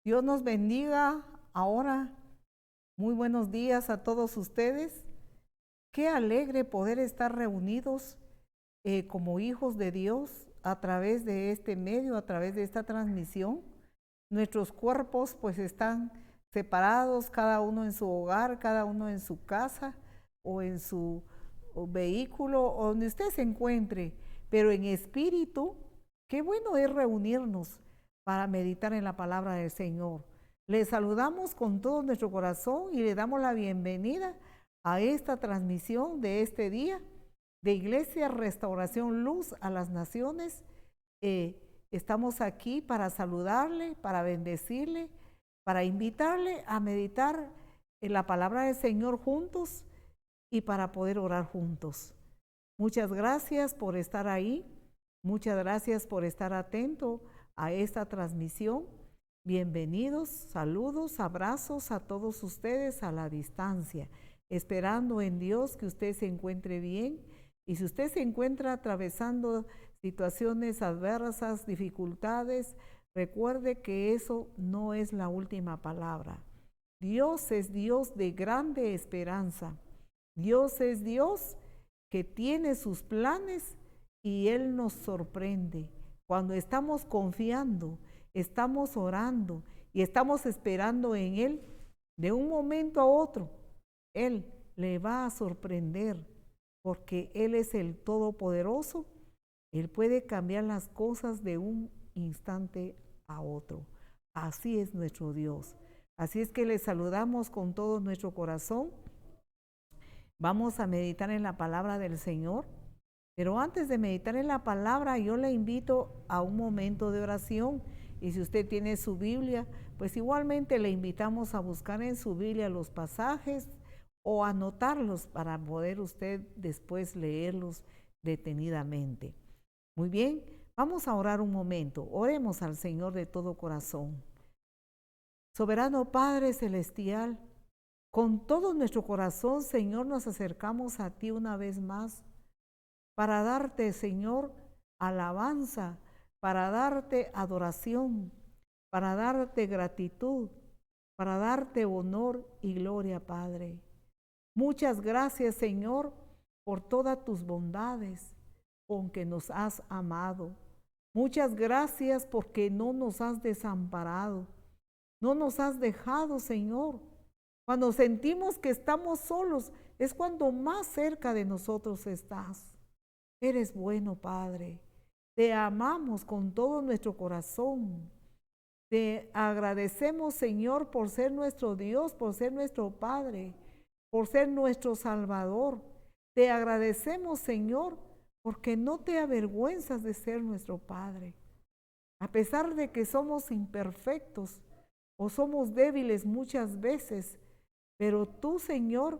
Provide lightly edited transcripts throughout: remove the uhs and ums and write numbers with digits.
Dios nos bendiga ahora. Muy buenos días a todos ustedes. Qué alegre poder estar reunidos como hijos de Dios a través de este medio, a través de esta transmisión. Nuestros cuerpos pues están separados, cada uno en su hogar, cada uno en su casa o en su vehículo, o donde usted se encuentre, pero en espíritu. Qué bueno es reunirnos para meditar en la palabra del Señor. Le saludamos con todo nuestro corazón y le damos la bienvenida a esta transmisión de este día de Iglesia Restauración Luz a las Naciones. Estamos aquí para saludarle, para bendecirle, para invitarle a meditar en la palabra del Señor juntos y para poder orar juntos. Muchas gracias por estar ahí. Muchas gracias por estar atento a esta transmisión. Bienvenidos, saludos, abrazos a todos ustedes a la distancia, esperando en Dios que usted se encuentre bien. Y si usted se encuentra atravesando situaciones adversas, dificultades, recuerde que eso no es la última palabra. Dios es Dios de grande esperanza. Dios es Dios que tiene sus planes y Él nos sorprende. Cuando estamos confiando, estamos orando y estamos esperando en Él, de un momento a otro, Él le va a sorprender, porque Él es el Todopoderoso. Él puede cambiar las cosas de un instante a otro. Así es nuestro Dios. Así es que le saludamos con todo nuestro corazón. Vamos a meditar en la palabra del Señor. Pero antes de meditar en la palabra, yo le invito a un momento de oración. Y si usted tiene su Biblia, pues igualmente le invitamos a buscar en su Biblia los pasajes o anotarlos para poder usted después leerlos detenidamente. Muy bien, vamos a orar un momento. Oremos al Señor de todo corazón. Soberano Padre Celestial, con todo nuestro corazón, Señor, nos acercamos a ti una vez más para darte, Señor, alabanza, para darte adoración, para darte gratitud, para darte honor y gloria, Padre. Muchas gracias, Señor, por todas tus bondades con que nos has amado. Muchas gracias porque no nos has desamparado, no nos has dejado, Señor. Cuando sentimos que estamos solos, es cuando más cerca de nosotros estás. Eres bueno, Padre. Te amamos con todo nuestro corazón. Te agradecemos, Señor, por ser nuestro Dios, por ser nuestro Padre, por ser nuestro Salvador. Te agradecemos, Señor, porque no te avergüenzas de ser nuestro Padre. A pesar de que somos imperfectos o somos débiles muchas veces, pero tú, Señor,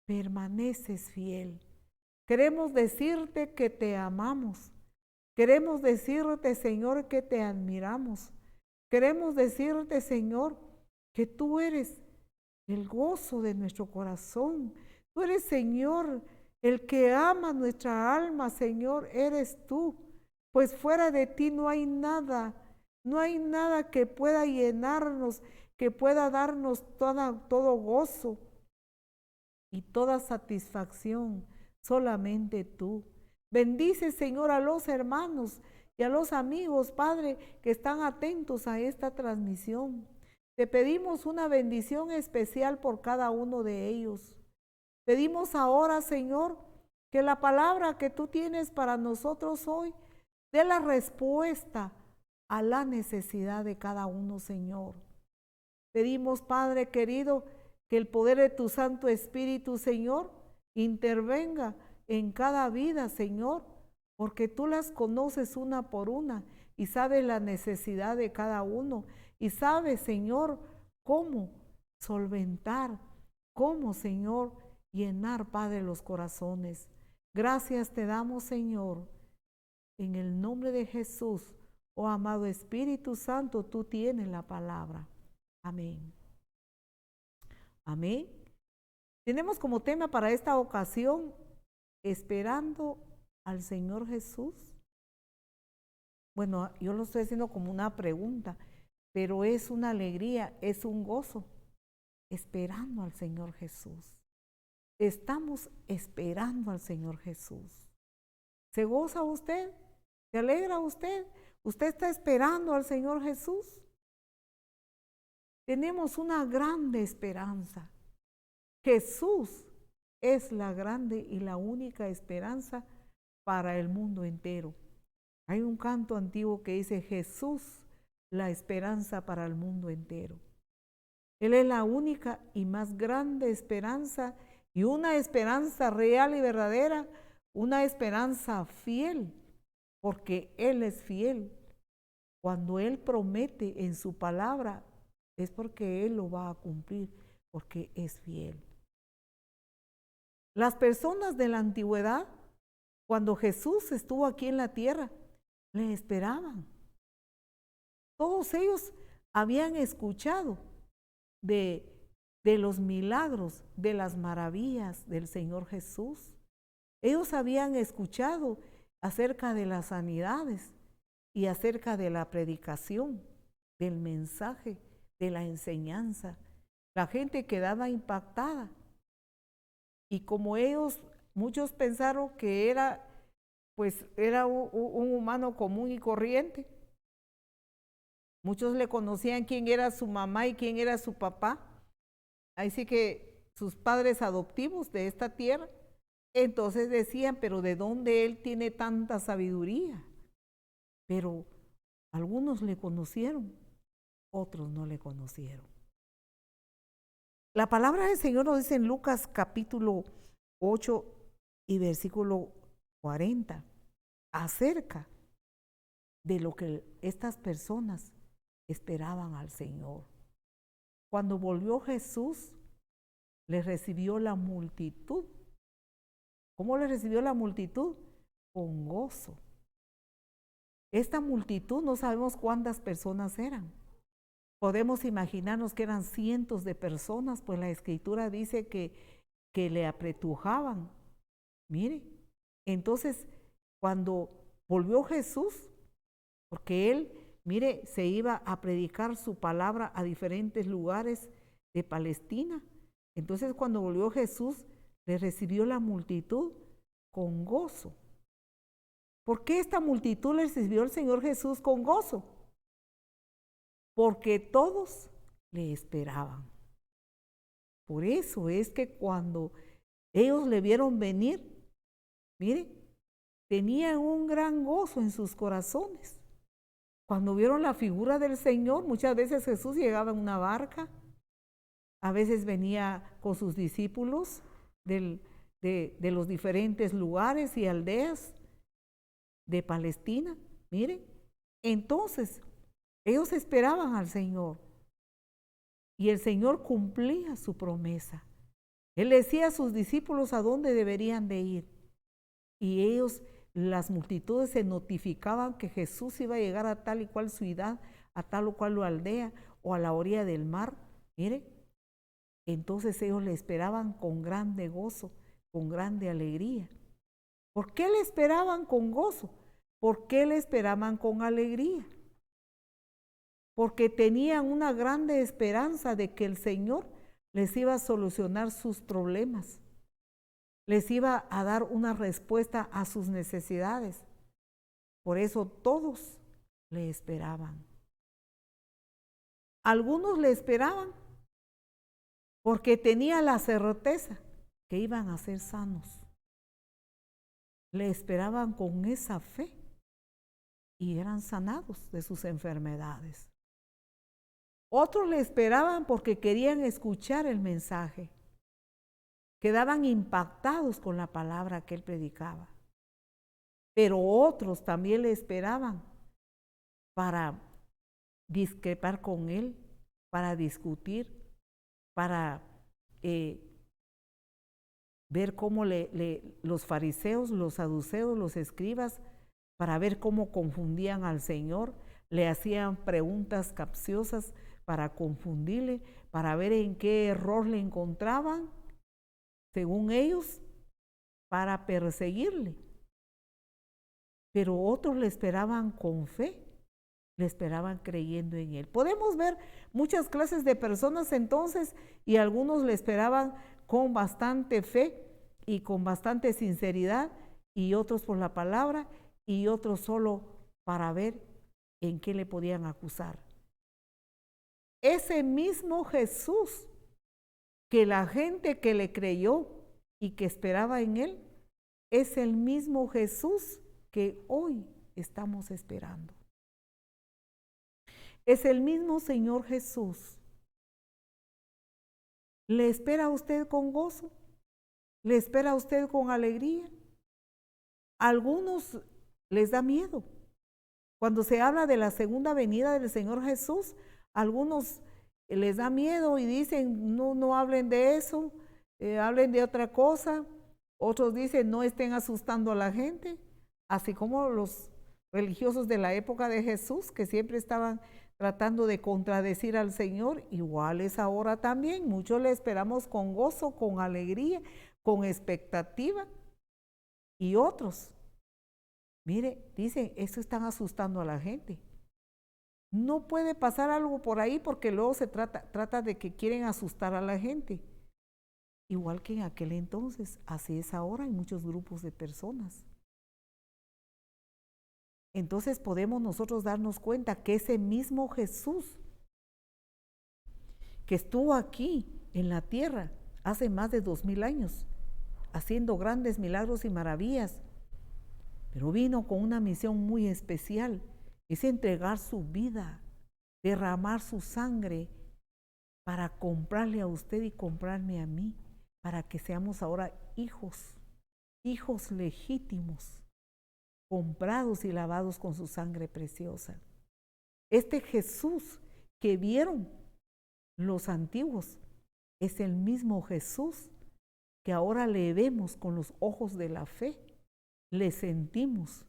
permaneces fiel. Queremos decirte que te amamos. Queremos decirte, Señor, que te admiramos. Queremos decirte, Señor, que tú eres el gozo de nuestro corazón. Tú eres, Señor, el que ama nuestra alma, Señor, eres tú. Pues fuera de ti no hay nada que pueda llenarnos, que pueda darnos todo gozo y toda satisfacción. Solamente tú. Bendice, Señor, a los hermanos y a los amigos, Padre, que están atentos a esta transmisión. Te pedimos una bendición especial por cada uno de ellos. Pedimos ahora, Señor, que la palabra que tú tienes para nosotros hoy dé la respuesta a la necesidad de cada uno, Señor. Pedimos, Padre querido, que el poder de tu Santo Espíritu, Señor, intervenga en cada vida, Señor, porque tú las conoces una por una y sabes la necesidad de cada uno y sabes, Señor, cómo solventar, cómo, Señor, llenar, Padre, los corazones. Gracias te damos, Señor, en el nombre de Jesús. Oh amado Espíritu Santo, tú tienes la palabra. Amén. Amén. Tenemos como tema para esta ocasión, esperando al Señor Jesús. Bueno, yo lo estoy haciendo como una pregunta. pero es una alegría, es un gozo, esperando al Señor Jesús. Estamos esperando al Señor Jesús. ¿Se goza usted? ¿Se alegra usted? ¿Usted está esperando al Señor Jesús? Tenemos una grande esperanza. Jesús es la grande y la única esperanza para el mundo entero. Hay un canto antiguo que dice: Jesús, la esperanza para el mundo entero. Él es la única y más grande esperanza, y una esperanza real y verdadera, una esperanza fiel, porque Él es fiel. Cuando Él promete en su palabra, es porque Él lo va a cumplir, porque es fiel. Las personas de la antigüedad, cuando Jesús estuvo aquí en la tierra, le esperaban. Todos ellos habían escuchado de los milagros, de las maravillas del Señor Jesús. Ellos habían escuchado acerca de las sanidades y acerca de la predicación, del mensaje, de la enseñanza. La gente quedaba impactada. Y como ellos, muchos pensaron que era un humano común y corriente. Muchos le conocían quién era su mamá y quién era su papá. Así que sus padres adoptivos de esta tierra. Entonces decían: pero ¿de dónde él tiene tanta sabiduría? Pero algunos le conocieron, otros no le conocieron. La palabra del Señor nos dice en Lucas capítulo 8 y versículo 40, acerca de lo que estas personas esperaban al Señor. Cuando volvió Jesús, le recibió la multitud. ¿Cómo le recibió la multitud? Con gozo. Esta multitud no sabemos cuántas personas eran. Podemos imaginarnos que eran cientos de personas, pues la Escritura dice que le apretujaban. Mire, entonces cuando volvió Jesús, porque él, mire, se iba a predicar su palabra a diferentes lugares de Palestina. Entonces cuando volvió Jesús, le recibió la multitud con gozo. ¿Por qué esta multitud le recibió el Señor Jesús con gozo? Porque todos le esperaban. Por eso es que cuando ellos le vieron venir, mire, tenían un gran gozo en sus corazones. Cuando vieron la figura del Señor, muchas veces Jesús llegaba en una barca, a veces venía con sus discípulos de los diferentes lugares y aldeas de Palestina. Mire, entonces ellos esperaban al Señor y el Señor cumplía su promesa. Él decía a sus discípulos a dónde deberían de ir, y ellos, las multitudes, se notificaban que Jesús iba a llegar a tal y cual ciudad, a tal o cual aldea o a la orilla del mar. Mire, entonces ellos le esperaban con grande gozo, con grande alegría. ¿Por qué le esperaban con gozo? ¿Por qué le esperaban con alegría? Porque tenían una grande esperanza de que el Señor les iba a solucionar sus problemas, les iba a dar una respuesta a sus necesidades. Por eso todos le esperaban. Algunos le esperaban porque tenía la certeza que iban a ser sanos. Le esperaban con esa fe y eran sanados de sus enfermedades. Otros le esperaban porque querían escuchar el mensaje. Quedaban impactados con la palabra que él predicaba. Pero otros también le esperaban para discrepar con él, para discutir, para ver cómo los fariseos, los saduceos, los escribas, para ver cómo confundían al Señor, le hacían preguntas capciosas para confundirle, para ver en qué error le encontraban, según ellos, para perseguirle. Pero otros le esperaban con fe, le esperaban creyendo en Él. Podemos ver muchas clases de personas entonces, y algunos le esperaban con bastante fe y con bastante sinceridad, y otros por la palabra, y otros solo para ver en qué le podían acusar. Ese mismo Jesús que la gente que le creyó y que esperaba en Él, es el mismo Jesús que hoy estamos esperando. Es el mismo Señor Jesús. ¿Le espera a usted con gozo? ¿Le espera a usted con alegría? A algunos les da miedo. Cuando se habla de la segunda venida del Señor Jesús, a algunos les da miedo y dicen, no hablen de eso, hablen de otra cosa. Otros dicen, no estén asustando a la gente, así como los religiosos de la época de Jesús, que siempre estaban tratando de contradecir al Señor. Igual es ahora también. Muchos le esperamos con gozo, con alegría, con expectativa. Y otros, mire, dicen, esto están asustando a la gente. No puede pasar algo por ahí porque luego se trata de que quieren asustar a la gente. Igual que en aquel entonces, así es ahora en muchos grupos de personas. Entonces podemos nosotros darnos cuenta que ese mismo Jesús que estuvo aquí en la tierra hace más de 2000 años, haciendo grandes milagros y maravillas, pero vino con una misión muy especial, es entregar su vida, derramar su sangre para comprarle a usted y comprarme a mí, para que seamos ahora hijos legítimos, comprados y lavados con su sangre preciosa. Este Jesús que vieron los antiguos es el mismo Jesús que ahora le vemos con los ojos de la fe, le sentimos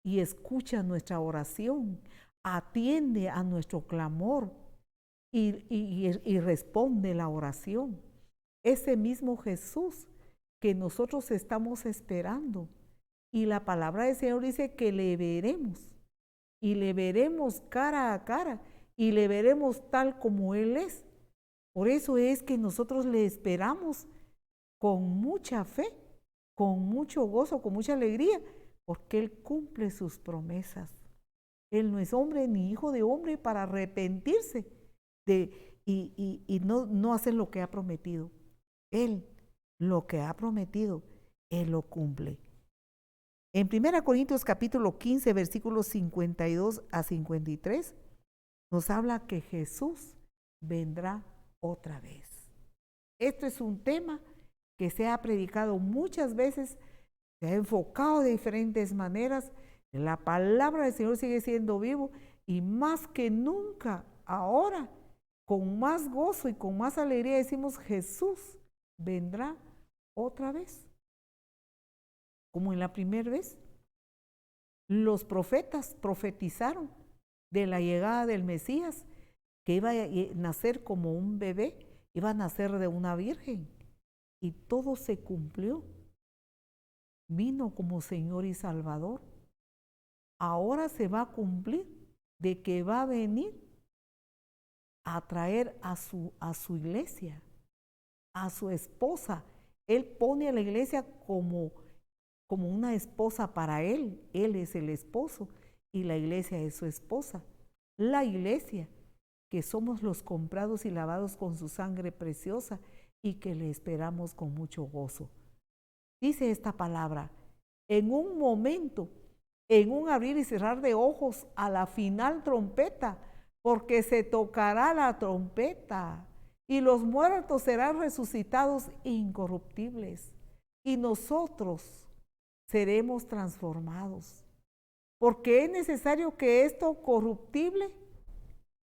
y escucha nuestra oración, atiende a nuestro clamor y responde la oración. Ese mismo Jesús que nosotros estamos esperando. Y la palabra del Señor dice que le veremos, y le veremos cara a cara, y le veremos tal como Él es. Por eso es que nosotros le esperamos con mucha fe, con mucho gozo, con mucha alegría, porque Él cumple sus promesas. Él no es hombre ni hijo de hombre para arrepentirse y no hacer lo que ha prometido. Él, lo que ha prometido, Él lo cumple. En 1 Corintios capítulo 15, versículos 52 a 53, nos habla que Jesús vendrá otra vez. Esto es un tema que se ha predicado muchas veces, se ha enfocado de diferentes maneras. La palabra del Señor sigue siendo vivo y más que nunca ahora, con más gozo y con más alegría decimos, Jesús vendrá otra vez. Como en la primera vez, los profetas profetizaron de la llegada del Mesías, que iba a nacer como un bebé, iba a nacer de una virgen, y todo se cumplió. Vino como Señor y Salvador. Ahora se va a cumplir de que va a venir a traer a su iglesia, a su esposa. Él pone a la iglesia como una esposa para Él. Él es el esposo y la iglesia es su esposa. La iglesia, que somos los comprados y lavados con su sangre preciosa y que le esperamos con mucho gozo. Dice esta palabra, en un momento, en un abrir y cerrar de ojos, a la final trompeta, porque se tocará la trompeta y los muertos serán resucitados incorruptibles y nosotros seremos transformados, porque es necesario que esto corruptible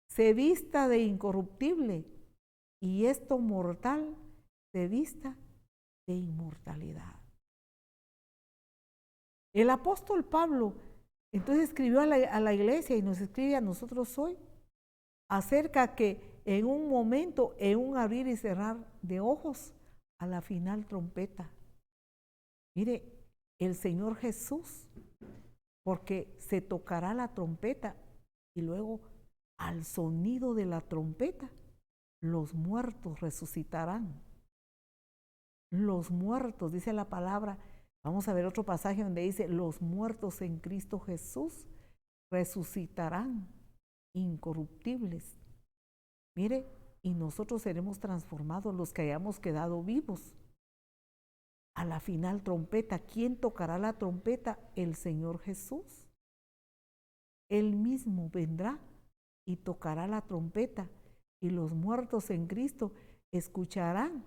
se vista de incorruptible y esto mortal se vista de inmortalidad. El apóstol Pablo entonces escribió a la iglesia y nos escribe a nosotros hoy acerca que en un momento, en un abrir y cerrar de ojos, a la final trompeta. Mire, el Señor Jesús, porque se tocará la trompeta Y luego, al sonido de la trompeta, los muertos resucitarán. Los muertos, dice la palabra. Vamos a ver otro pasaje donde dice, los muertos en Cristo Jesús resucitarán incorruptibles. Mire, y nosotros seremos transformados los que hayamos quedado vivos. A la final trompeta, ¿quién tocará la trompeta? El Señor Jesús. Él mismo vendrá y tocará la trompeta, y los muertos en Cristo escucharán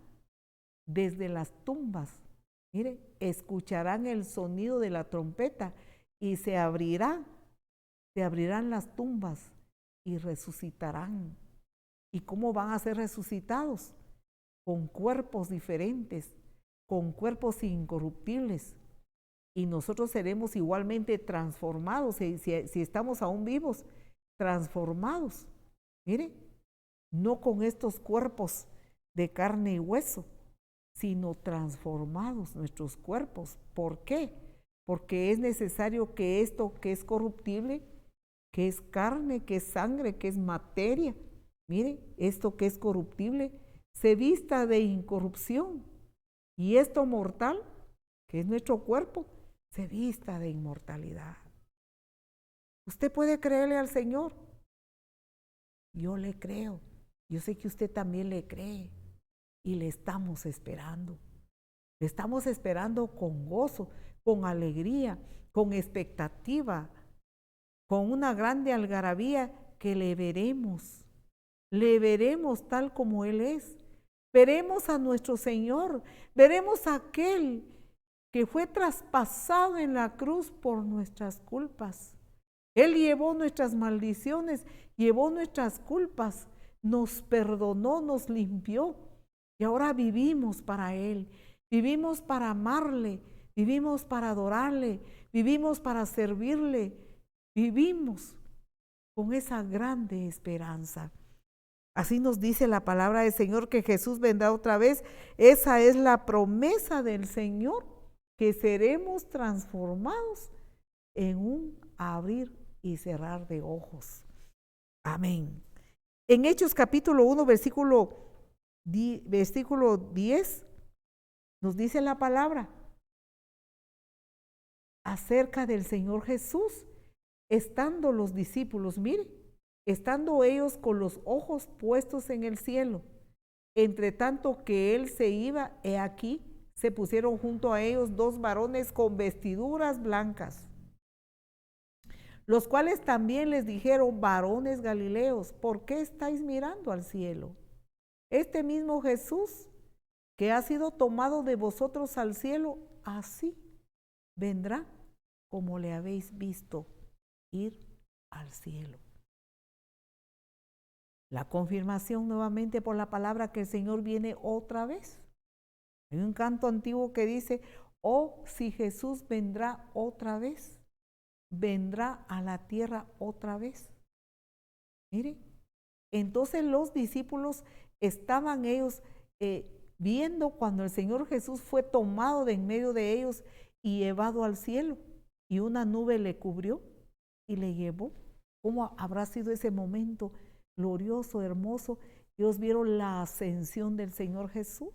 desde las tumbas. Mire, escucharán el sonido de la trompeta y se abrirán las tumbas y resucitarán. ¿Y cómo van a ser resucitados? Con cuerpos diferentes, con cuerpos incorruptibles. Y nosotros seremos igualmente transformados, si estamos aún vivos, transformados. Mire, no con estos cuerpos de carne y hueso, sino transformados nuestros cuerpos. ¿Por qué? Porque es necesario que esto que es corruptible, que es carne, que es sangre, que es materia, mire, esto que es corruptible, se vista de incorrupción. Y esto mortal, que es nuestro cuerpo, se vista de inmortalidad. ¿Usted puede creerle al Señor? Yo le creo. Yo sé que usted también le cree. Y le estamos esperando. Le estamos esperando con gozo, con alegría, con expectativa, con una grande algarabía que le veremos. Le veremos tal como Él es. Veremos a nuestro Señor. Veremos a aquel que fue traspasado en la cruz por nuestras culpas. Él llevó nuestras maldiciones, llevó nuestras culpas, nos perdonó, nos limpió. Y ahora vivimos para Él, vivimos para amarle, vivimos para adorarle, vivimos para servirle, vivimos con esa grande esperanza. Así nos dice la palabra del Señor que Jesús vendrá otra vez. Esa es la promesa del Señor, que seremos transformados en un abrir y cerrar de ojos. Amén. En Hechos capítulo 1, versículo 10, nos dice la palabra acerca del Señor Jesús, estando los discípulos, mire, estando ellos con los ojos puestos en el cielo, entre tanto que Él se iba, he aquí, se pusieron junto a ellos dos varones con vestiduras blancas, los cuales también les dijeron, varones galileos, ¿por qué estáis mirando al cielo? Este mismo Jesús que ha sido tomado de vosotros al cielo, así vendrá como le habéis visto ir al cielo. La confirmación nuevamente por la palabra que el Señor viene otra vez. Hay un canto antiguo que dice, oh, si Jesús vendrá otra vez, vendrá a la tierra otra vez. Mire, entonces los discípulos estaban ellos viendo cuando el Señor Jesús fue tomado de en medio de ellos y llevado al cielo, y una nube le cubrió y le llevó. ¿Cómo habrá sido ese momento glorioso, hermoso? Ellos vieron la ascensión del Señor Jesús.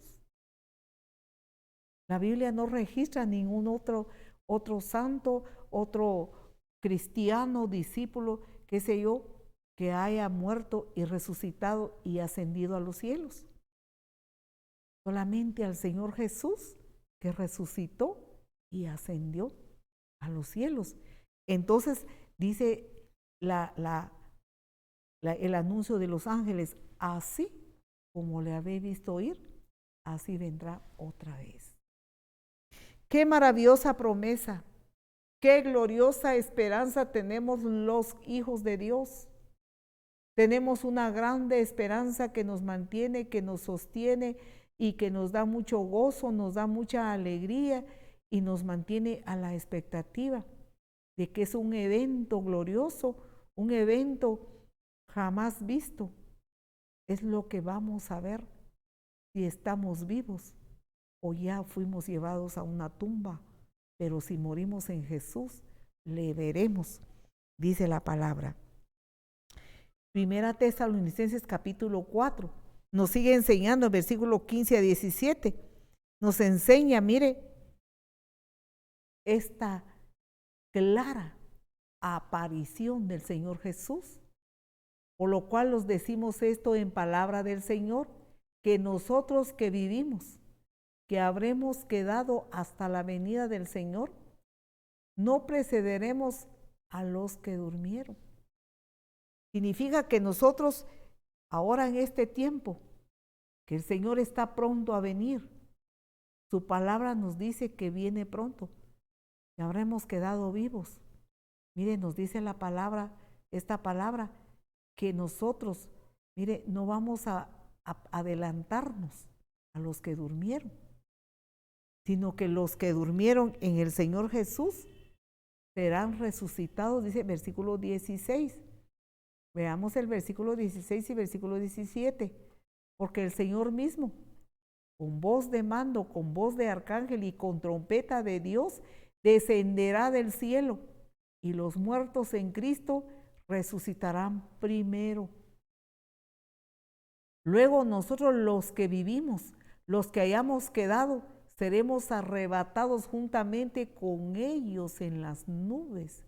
La Biblia no registra ningún otro santo, otro cristiano, discípulo, qué sé yo, que haya muerto y resucitado y ascendido a los cielos. Solamente al Señor Jesús, que resucitó y ascendió a los cielos. Entonces dice el anuncio de los ángeles, así como le habéis visto ir, así vendrá otra vez. Qué maravillosa promesa, qué gloriosa esperanza tenemos los hijos de Dios. Tenemos una grande esperanza que nos mantiene, que nos sostiene y que nos da mucho gozo, nos da mucha alegría y nos mantiene a la expectativa de que es un evento glorioso, un evento jamás visto. Es lo que vamos a ver si estamos vivos o ya fuimos llevados a una tumba, pero si morimos en Jesús, le veremos, dice la palabra. Primera Tesalonicenses capítulo 4. Nos sigue enseñando en versículo 15 a 17. Nos enseña, mire, esta clara aparición del Señor Jesús. Por lo cual os decimos esto en palabra del Señor, que nosotros que vivimos, que habremos quedado hasta la venida del Señor, no precederemos a los que durmieron. Significa que nosotros, ahora en este tiempo, que el Señor está pronto a venir, su palabra nos dice que viene pronto, que habremos quedado vivos. Mire, nos dice la palabra, esta palabra, que nosotros, mire, no vamos a adelantarnos a los que durmieron, sino que los que durmieron en el Señor Jesús serán resucitados, dice versículo 16. Veamos el versículo 16 y versículo 17. Porque el Señor mismo, con voz de mando, con voz de arcángel y con trompeta de Dios, descenderá del cielo, y los muertos en Cristo resucitarán primero. Luego nosotros los que vivimos, los que hayamos quedado, seremos arrebatados juntamente con ellos en las nubes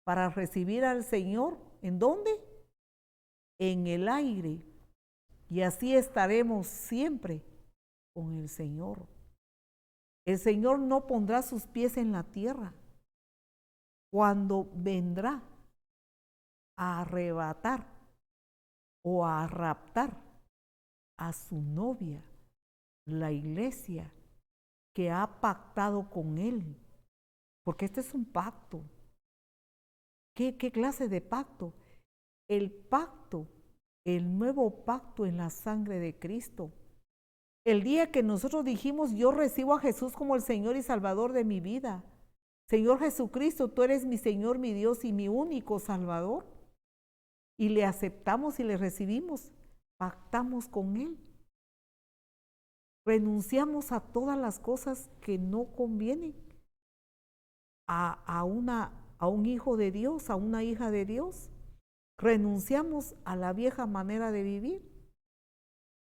para recibir al Señor. ¿En dónde? En el aire. Y así estaremos siempre con el Señor. El Señor no pondrá sus pies en la tierra cuando vendrá a arrebatar o a raptar a su novia, la iglesia, que ha pactado con Él. Porque este es un pacto. ¿Qué clase de pacto? El pacto, el nuevo pacto en la sangre de Cristo. El día que nosotros dijimos, yo recibo a Jesús como el Señor y Salvador de mi vida. Señor Jesucristo, tú eres mi Señor, mi Dios y mi único Salvador. Y le aceptamos y le recibimos, pactamos con Él. Renunciamos a todas las cosas que no convienen a un hijo de Dios, a una hija de Dios. Renunciamos a la vieja manera de vivir.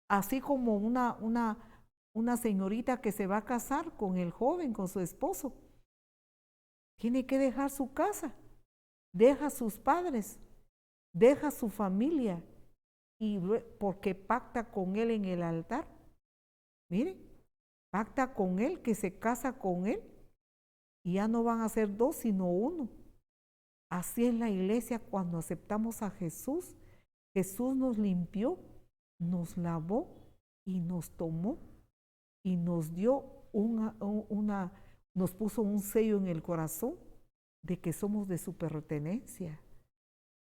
Así como una señorita que se va a casar con el joven, con su esposo, tiene que dejar su casa, deja a sus padres, deja a su familia, y porque pacta con él en el altar. Mire, pacta con él, que se casa con él, y ya no van a ser dos, sino uno. Así es la iglesia cuando aceptamos a Jesús. Jesús nos limpió, nos lavó y nos tomó y nos dio nos puso un sello en el corazón de que somos de su pertenencia.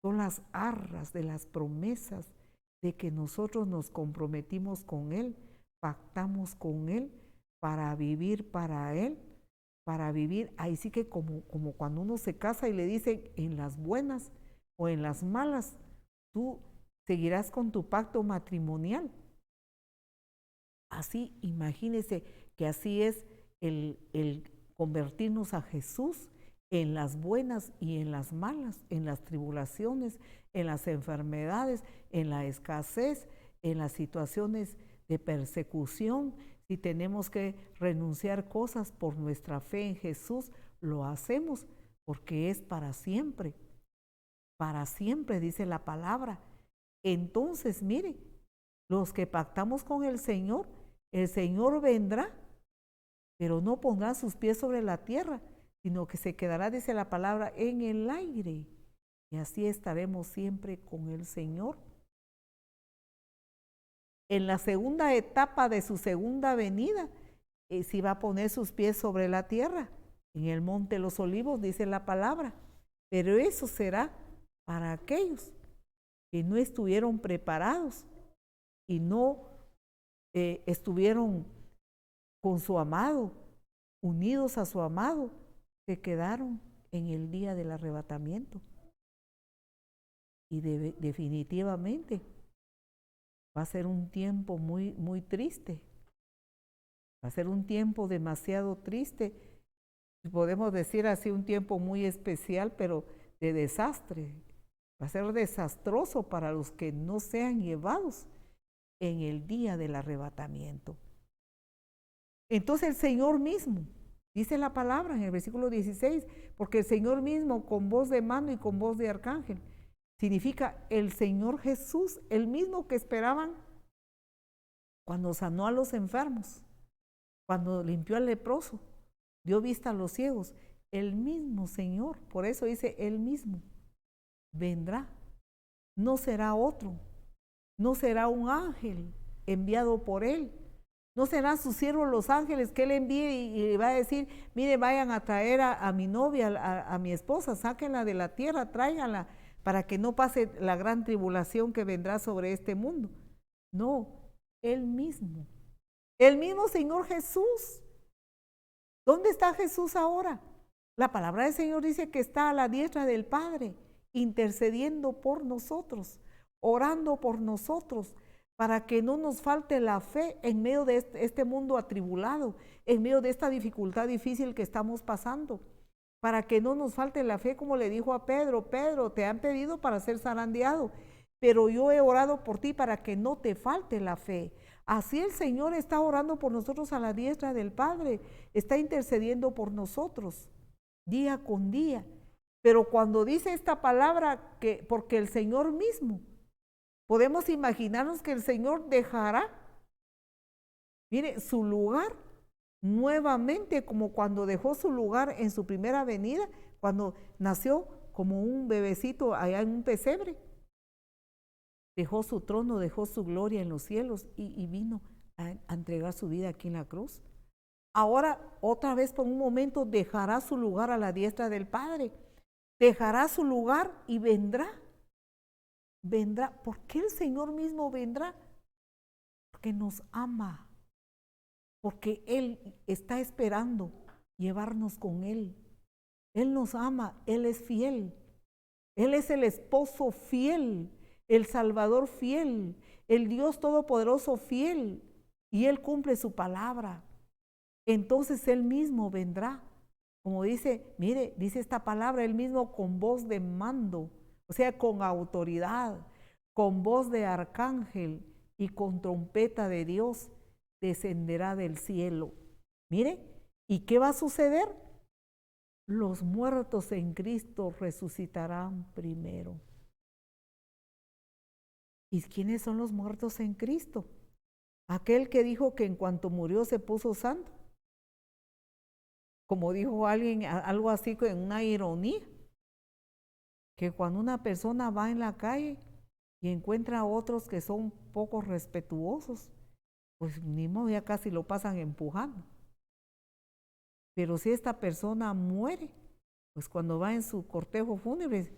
Son las arras de las promesas de que nosotros nos comprometimos con Él, pactamos con Él para vivir para Él, para vivir. Ahí sí que como cuando uno se casa y le dicen, en las buenas o en las malas, tú seguirás con tu pacto matrimonial. Así, imagínese que así es el convertirnos a Jesús en las buenas y en las malas, en las tribulaciones, en las enfermedades, en la escasez, en las situaciones de persecución. Si tenemos que renunciar cosas por nuestra fe en Jesús, lo hacemos porque es para siempre dice la palabra. Entonces, mire, los que pactamos con el Señor vendrá, pero no pondrá sus pies sobre la tierra, sino que se quedará, dice la palabra, en el aire. Y así estaremos siempre con el Señor. En la segunda etapa de su segunda venida, sí va a poner sus pies sobre la tierra, en el monte de los olivos, dice la palabra. Pero eso será para aquellos que no estuvieron preparados y no estuvieron con su amado, unidos a su amado, se quedaron en el día del arrebatamiento. Y definitivamente va a ser un tiempo muy, muy triste. Va a ser un tiempo demasiado triste. Podemos decir así, un tiempo muy especial, pero de desastre. Va a ser desastroso para los que no sean llevados en el día del arrebatamiento. Entonces el Señor mismo, dice la palabra en el versículo 16, porque el Señor mismo con voz de mando y con voz de arcángel, significa el Señor Jesús, el mismo que esperaban cuando sanó a los enfermos, cuando limpió al leproso, dio vista a los ciegos, el mismo Señor, por eso dice el mismo, vendrá, no será otro, no será un ángel enviado por él, no serán sus siervos los ángeles que él envíe y va a decir, mire, vayan a traer a mi novia, a mi esposa, sáquenla de la tierra, tráiganla para que no pase la gran tribulación que vendrá sobre este mundo. No, el mismo Señor Jesús. ¿Dónde está Jesús ahora? La palabra del Señor dice que está a la diestra del Padre, intercediendo por nosotros, orando por nosotros, para que no nos falte la fe en medio de este mundo atribulado, en medio de esta dificultad difícil que estamos pasando, para que no nos falte la fe, como le dijo a Pedro, Pedro, te han pedido para ser zarandeado, pero yo he orado por ti para que no te falte la fe. Así el Señor está orando por nosotros a la diestra del Padre, está intercediendo por nosotros día con día. Pero cuando dice esta palabra, que porque el Señor mismo, podemos imaginarnos que el Señor dejará, mire, su lugar nuevamente, como cuando dejó su lugar en su primera venida, cuando nació como un bebecito allá en un pesebre. Dejó su trono, dejó su gloria en los cielos y vino a entregar su vida aquí en la cruz. Ahora, otra vez por un momento, dejará su lugar a la diestra del Padre. Dejará su lugar y vendrá. Vendrá. ¿Por qué el Señor mismo vendrá? Porque nos ama. Porque Él está esperando llevarnos con Él. Él nos ama, Él es fiel. Él es el esposo fiel, el Salvador fiel, el Dios Todopoderoso fiel. Y Él cumple su palabra. Entonces Él mismo vendrá. Como dice, mire, dice esta palabra, Él mismo con voz de mando, o sea, con autoridad, con voz de arcángel y con trompeta de Dios, descenderá del cielo. Mire, ¿y qué va a suceder? Los muertos en Cristo resucitarán primero. ¿Y quiénes son los muertos en Cristo? Aquel que dijo que en cuanto murió se puso santo. Como dijo alguien, algo así en una ironía, que cuando una persona va en la calle y encuentra a otros que son poco respetuosos, pues ni modo, ya casi lo pasan empujando. Pero si esta persona muere, pues cuando va en su cortejo fúnebre,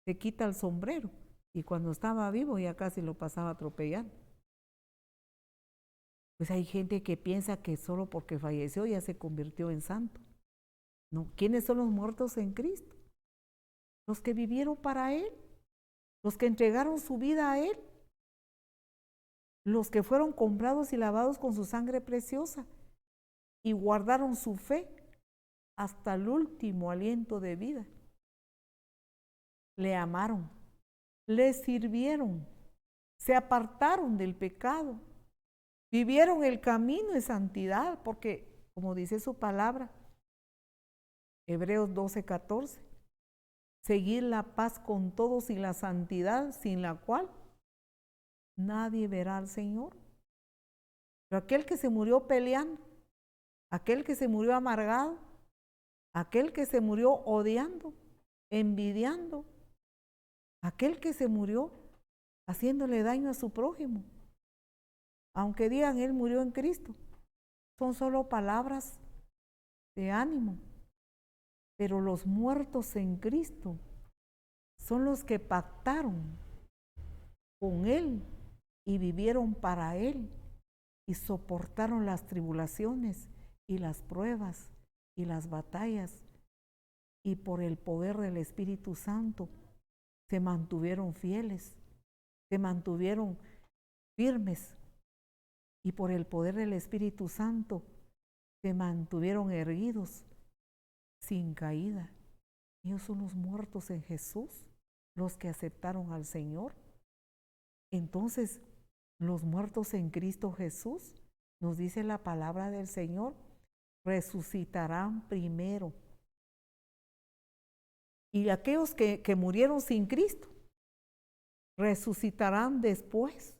se quita el sombrero. Y cuando estaba vivo ya casi lo pasaba atropellando. Pues hay gente que piensa que solo porque falleció ya se convirtió en santo. No, ¿quiénes son los muertos en Cristo? Los que vivieron para Él, los que entregaron su vida a Él, los que fueron comprados y lavados con su sangre preciosa y guardaron su fe hasta el último aliento de vida. Le amaron, le sirvieron, se apartaron del pecado, vivieron el camino de santidad, porque, como dice su palabra, Hebreos 12:14, seguir la paz con todos y la santidad, sin la cual nadie verá al Señor. Pero aquel que se murió peleando, aquel que se murió amargado, aquel que se murió odiando, envidiando, aquel que se murió haciéndole daño a su prójimo, aunque digan él murió en Cristo, son solo palabras de ánimo. Pero los muertos en Cristo son los que pactaron con Él y vivieron para Él y soportaron las tribulaciones y las pruebas y las batallas, y por el poder del Espíritu Santo se mantuvieron fieles, se mantuvieron firmes, y por el poder del Espíritu Santo se mantuvieron erguidos sin caída. Ellos son los muertos en Jesús. los que aceptaron al Señor. Entonces, los muertos en Cristo Jesús, nos dice la palabra del Señor, resucitarán primero. Y aquellos que murieron sin Cristo, resucitarán después.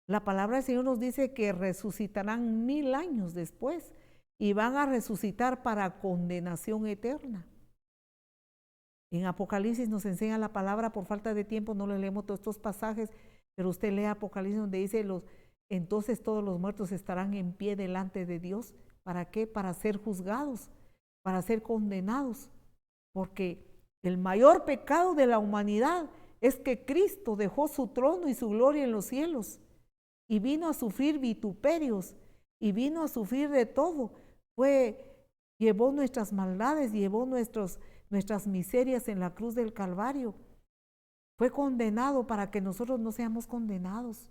La palabra del Señor nos dice que resucitarán 1000 años después y van a resucitar para condenación eterna. En Apocalipsis nos enseña la palabra, por falta de tiempo no le leemos todos estos pasajes, pero usted lee Apocalipsis donde dice, entonces todos los muertos estarán en pie delante de Dios. ¿Para qué? Para ser juzgados, para ser condenados. Porque el mayor pecado de la humanidad es que Cristo dejó su trono y su gloria en los cielos y vino a sufrir vituperios y vino a sufrir de todo. Llevó nuestras maldades, llevó nuestras miserias en la cruz del Calvario. Fue condenado para que nosotros no seamos condenados.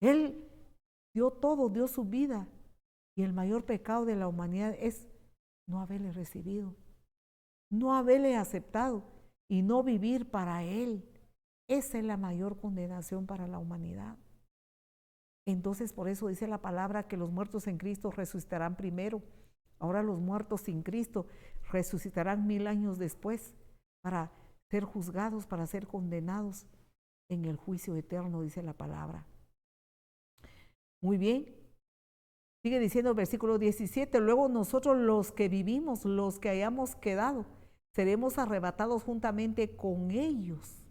Él dio todo, dio su vida. Y el mayor pecado de la humanidad es no haberle recibido, no haberle aceptado y no vivir para Él. Esa es la mayor condenación para la humanidad. Entonces, por eso dice la palabra que los muertos en Cristo resucitarán primero. Ahora los muertos sin Cristo resucitarán 1000 años después para ser juzgados, para ser condenados en el juicio eterno, dice la palabra. Muy bien. Sigue diciendo el versículo 17, luego nosotros los que vivimos, los que hayamos quedado, seremos arrebatados juntamente con ellos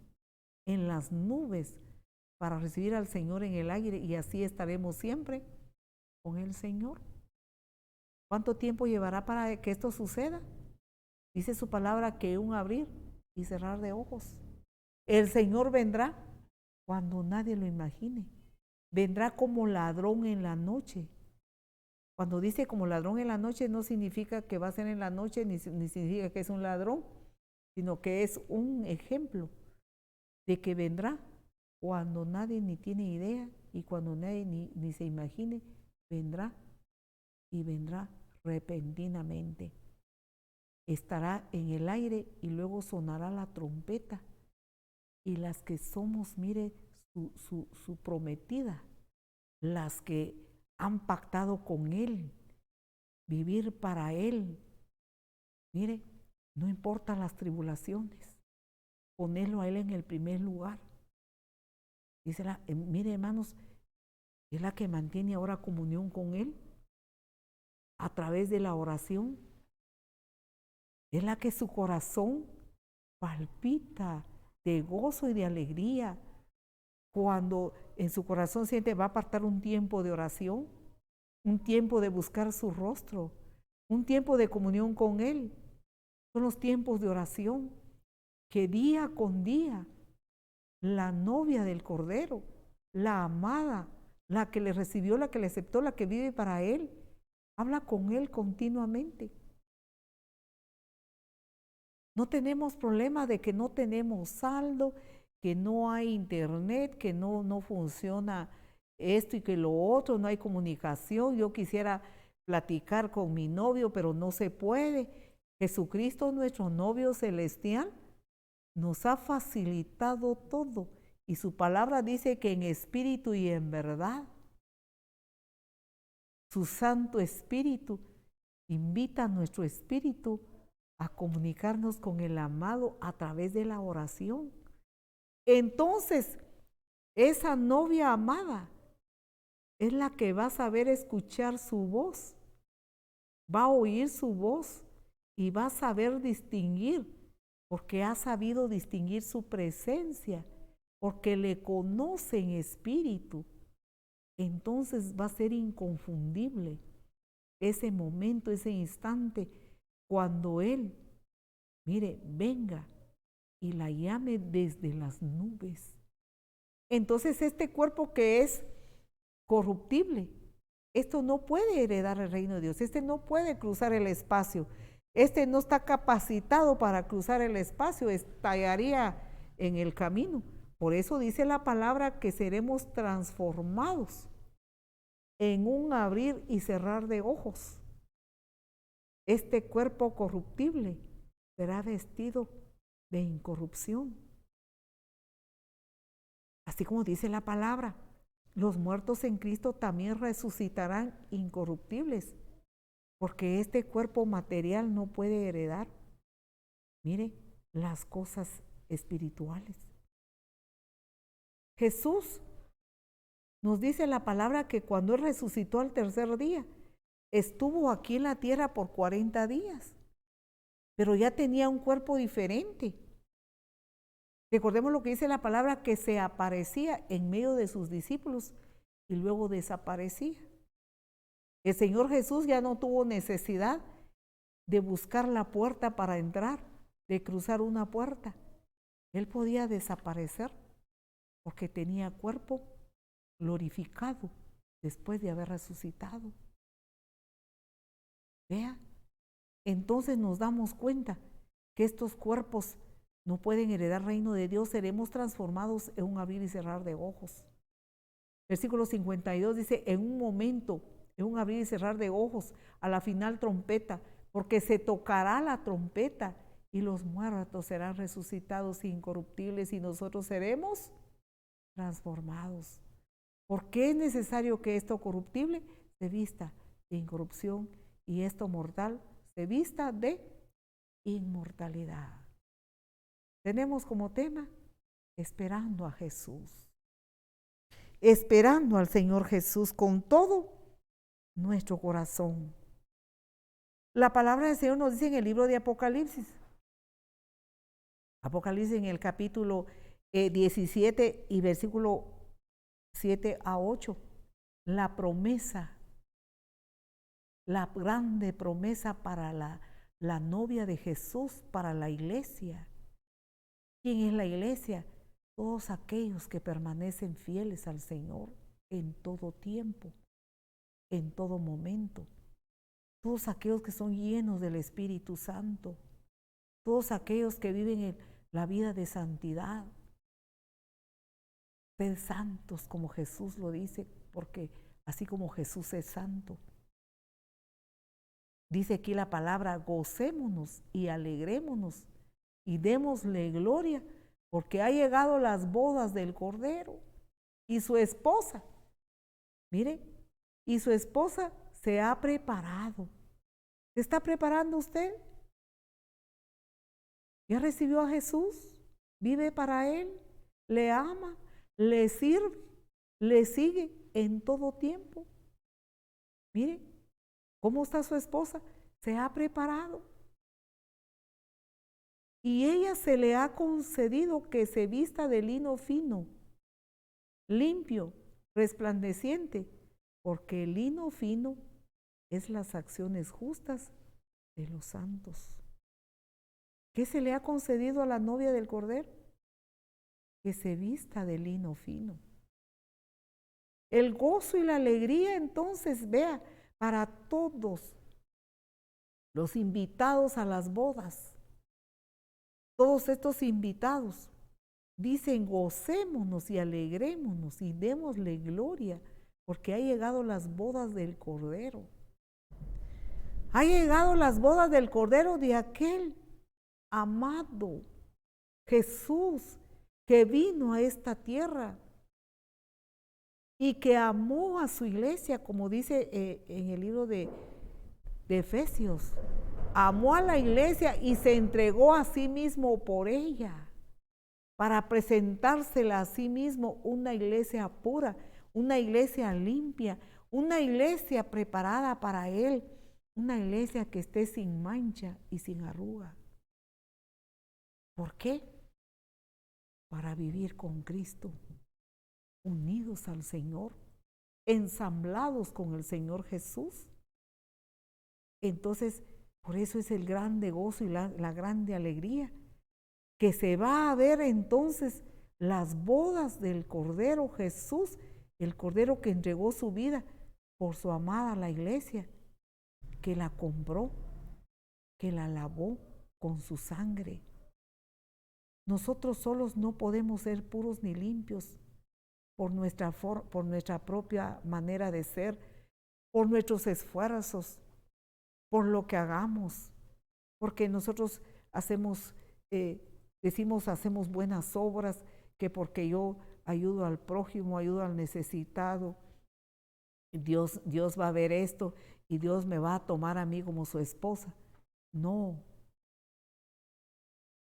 en las nubes para recibir al Señor en el aire y así estaremos siempre con el Señor. ¿Cuánto tiempo llevará para que esto suceda? Dice su palabra que un abrir y cerrar de ojos. El Señor vendrá cuando nadie lo imagine. Vendrá como ladrón en la noche. Cuando dice como ladrón en la noche no significa que va a ser en la noche ni significa que es un ladrón, sino que es un ejemplo de que vendrá cuando nadie ni tiene idea y cuando nadie ni se imagine, vendrá y vendrá repentinamente. Estará en el aire y luego sonará la trompeta y las que somos, mire, su prometida, las que han pactado con Él, vivir para Él. Mire, no importa las tribulaciones, ponerlo a Él en el primer lugar. Dice mire hermanos, es la que mantiene ahora comunión con Él a través de la oración. Es la que su corazón palpita de gozo y de alegría cuando en su corazón siente va a apartar un tiempo de oración, un tiempo de buscar su rostro, un tiempo de comunión con Él. Son los tiempos de oración que día con día la novia del Cordero, la amada, la que le recibió, la que le aceptó, la que vive para Él, habla con Él continuamente. No tenemos problema de que no tenemos saldo, que no hay internet, que no funciona esto y que lo otro, no hay comunicación. Yo quisiera platicar con mi novio, pero no se puede. Jesucristo, nuestro novio celestial, nos ha facilitado todo y su palabra dice que en espíritu y en verdad, su Santo Espíritu invita a nuestro espíritu a comunicarnos con el amado a través de la oración. Entonces, esa novia amada es la que va a saber escuchar su voz, va a oír su voz y va a saber distinguir, porque ha sabido distinguir su presencia, porque le conoce en espíritu. Entonces va a ser inconfundible ese momento, ese instante, cuando Él, mire, venga y la llame desde las nubes. Entonces este cuerpo que es corruptible, esto no puede heredar el reino de Dios, este no puede cruzar el espacio, este no está capacitado para cruzar el espacio, estallaría en el camino. Por eso dice la palabra que seremos transformados en un abrir y cerrar de ojos. Este cuerpo corruptible será vestido de incorrupción. Así como dice la palabra, los muertos en Cristo también resucitarán incorruptibles, porque este cuerpo material no puede heredar, mire, las cosas espirituales. Jesús nos dice la palabra que cuando Él resucitó al tercer día, estuvo aquí en la tierra por 40 días, pero ya tenía un cuerpo diferente. Recordemos lo que dice la palabra, que se aparecía en medio de sus discípulos y luego desaparecía. El Señor Jesús ya no tuvo necesidad de buscar la puerta para entrar, de cruzar una puerta. Él podía desaparecer porque tenía cuerpo glorificado después de haber resucitado. Vea, entonces nos damos cuenta que estos cuerpos no pueden heredar reino de Dios, seremos transformados en un abrir y cerrar de ojos. Versículo 52 dice, en un momento, en un abrir y cerrar de ojos, a la final trompeta, porque se tocará la trompeta y los muertos serán resucitados incorruptibles y nosotros seremos transformados. ¿Por qué es necesario que esto corruptible se vista de incorrupción y esto mortal se vista de inmortalidad? Tenemos como tema esperando a Jesús, esperando al Señor Jesús con todo nuestro corazón. La palabra del Señor nos dice en el libro de Apocalipsis, en el capítulo 17 y versículo 7 a 8, la promesa, la grande promesa para la novia de Jesús, para la iglesia. ¿Quién es la iglesia? Todos aquellos que permanecen fieles al Señor en todo tiempo, en todo momento. Todos aquellos que son llenos del Espíritu Santo. Todos aquellos que viven la vida de santidad. Sed santos como Jesús lo dice, porque así como Jesús es santo. Dice aquí la palabra, gocémonos y alegrémonos y démosle gloria, porque ha llegado las bodas del Cordero y su esposa, mire, y su esposa se ha preparado. ¿Se está preparando usted? ¿Ya recibió a Jesús? ¿Vive para Él? ¿Le ama? ¿Le sirve? ¿Le sigue en todo tiempo? Mire, ¿cómo está su esposa? Se ha preparado. Y ella se le ha concedido que se vista de lino fino, limpio, resplandeciente, porque el lino fino es las acciones justas de los santos. ¿Qué se le ha concedido a la novia del Cordero? Que se vista de lino fino. El gozo y la alegría, entonces, vea, para todos los invitados a las bodas. Todos estos invitados dicen, gocémonos y alegrémonos y démosle gloria, porque ha llegado las bodas del Cordero. Ha llegado las bodas del Cordero de aquel amado Jesús que vino a esta tierra y que amó a su iglesia, como dice en el libro de Efesios. Amó a la iglesia y se entregó a sí mismo por ella, para presentársela a sí mismo una iglesia pura, una iglesia limpia, una iglesia preparada para Él, una iglesia que esté sin mancha y sin arruga. ¿Por qué? Para vivir con Cristo, unidos al Señor, ensamblados con el Señor Jesús. Entonces, por eso es el grande gozo y la grande alegría, que se va a ver entonces las bodas del Cordero Jesús, el Cordero que entregó su vida por su amada la iglesia, que la compró, que la lavó con su sangre. Nosotros solos no podemos ser puros ni limpios por nuestra propia manera de ser, por nuestros esfuerzos, por lo que hagamos, porque nosotros hacemos decimos hacemos buenas obras, que porque yo ayudo al prójimo, ayudo al necesitado, Dios va a ver esto y Dios me va a tomar a mí como su esposa. No,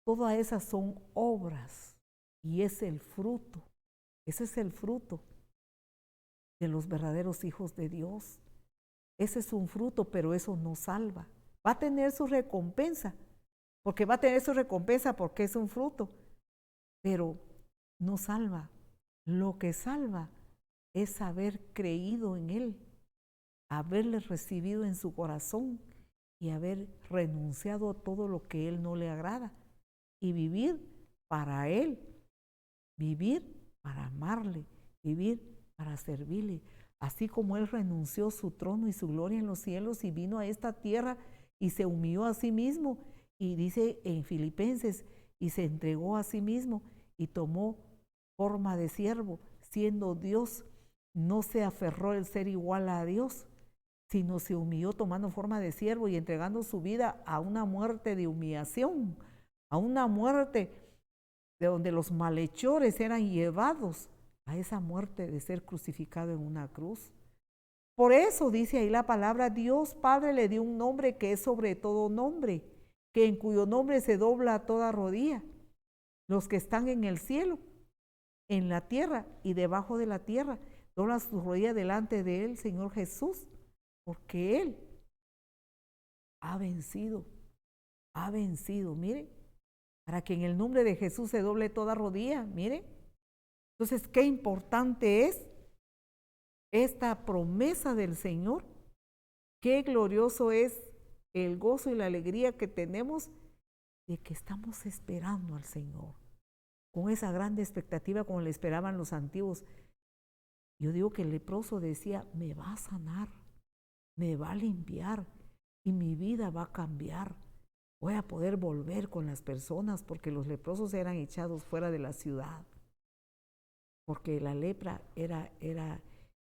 todas esas son obras y es el fruto. Ese es el fruto de los verdaderos hijos de Dios. Ese es un fruto, pero eso no salva. Va a tener su recompensa, porque va a tener su recompensa porque es un fruto, pero no salva. Lo que salva es haber creído en Él, haberle recibido en su corazón y haber renunciado a todo lo que Él no le agrada y vivir para Él, vivir para amarle, vivir para servirle. Así como Él renunció su trono y su gloria en los cielos y vino a esta tierra y se humilló a sí mismo, y dice en Filipenses, y se entregó a sí mismo y tomó forma de siervo, siendo Dios, no se aferró el ser igual a Dios, sino se humilló tomando forma de siervo y entregando su vida a una muerte de humillación, a una muerte de donde los malhechores eran llevados a esa muerte de ser crucificado en una cruz. Por eso dice ahí la palabra, Dios Padre le dio un nombre que es sobre todo nombre, que en cuyo nombre se dobla toda rodilla, los que están en el cielo, en la tierra y debajo de la tierra, doblan sus rodillas delante de Él, Señor Jesús, porque Él ha vencido, miren, para que en el nombre de Jesús se doble toda rodilla, miren. Entonces, qué importante es esta promesa del Señor, qué glorioso es el gozo y la alegría que tenemos de que estamos esperando al Señor, con esa grande expectativa como le esperaban los antiguos. Yo digo que el leproso decía, me va a sanar, me va a limpiar y mi vida va a cambiar. Voy a poder volver con las personas, porque los leprosos eran echados fuera de la ciudad, porque la lepra era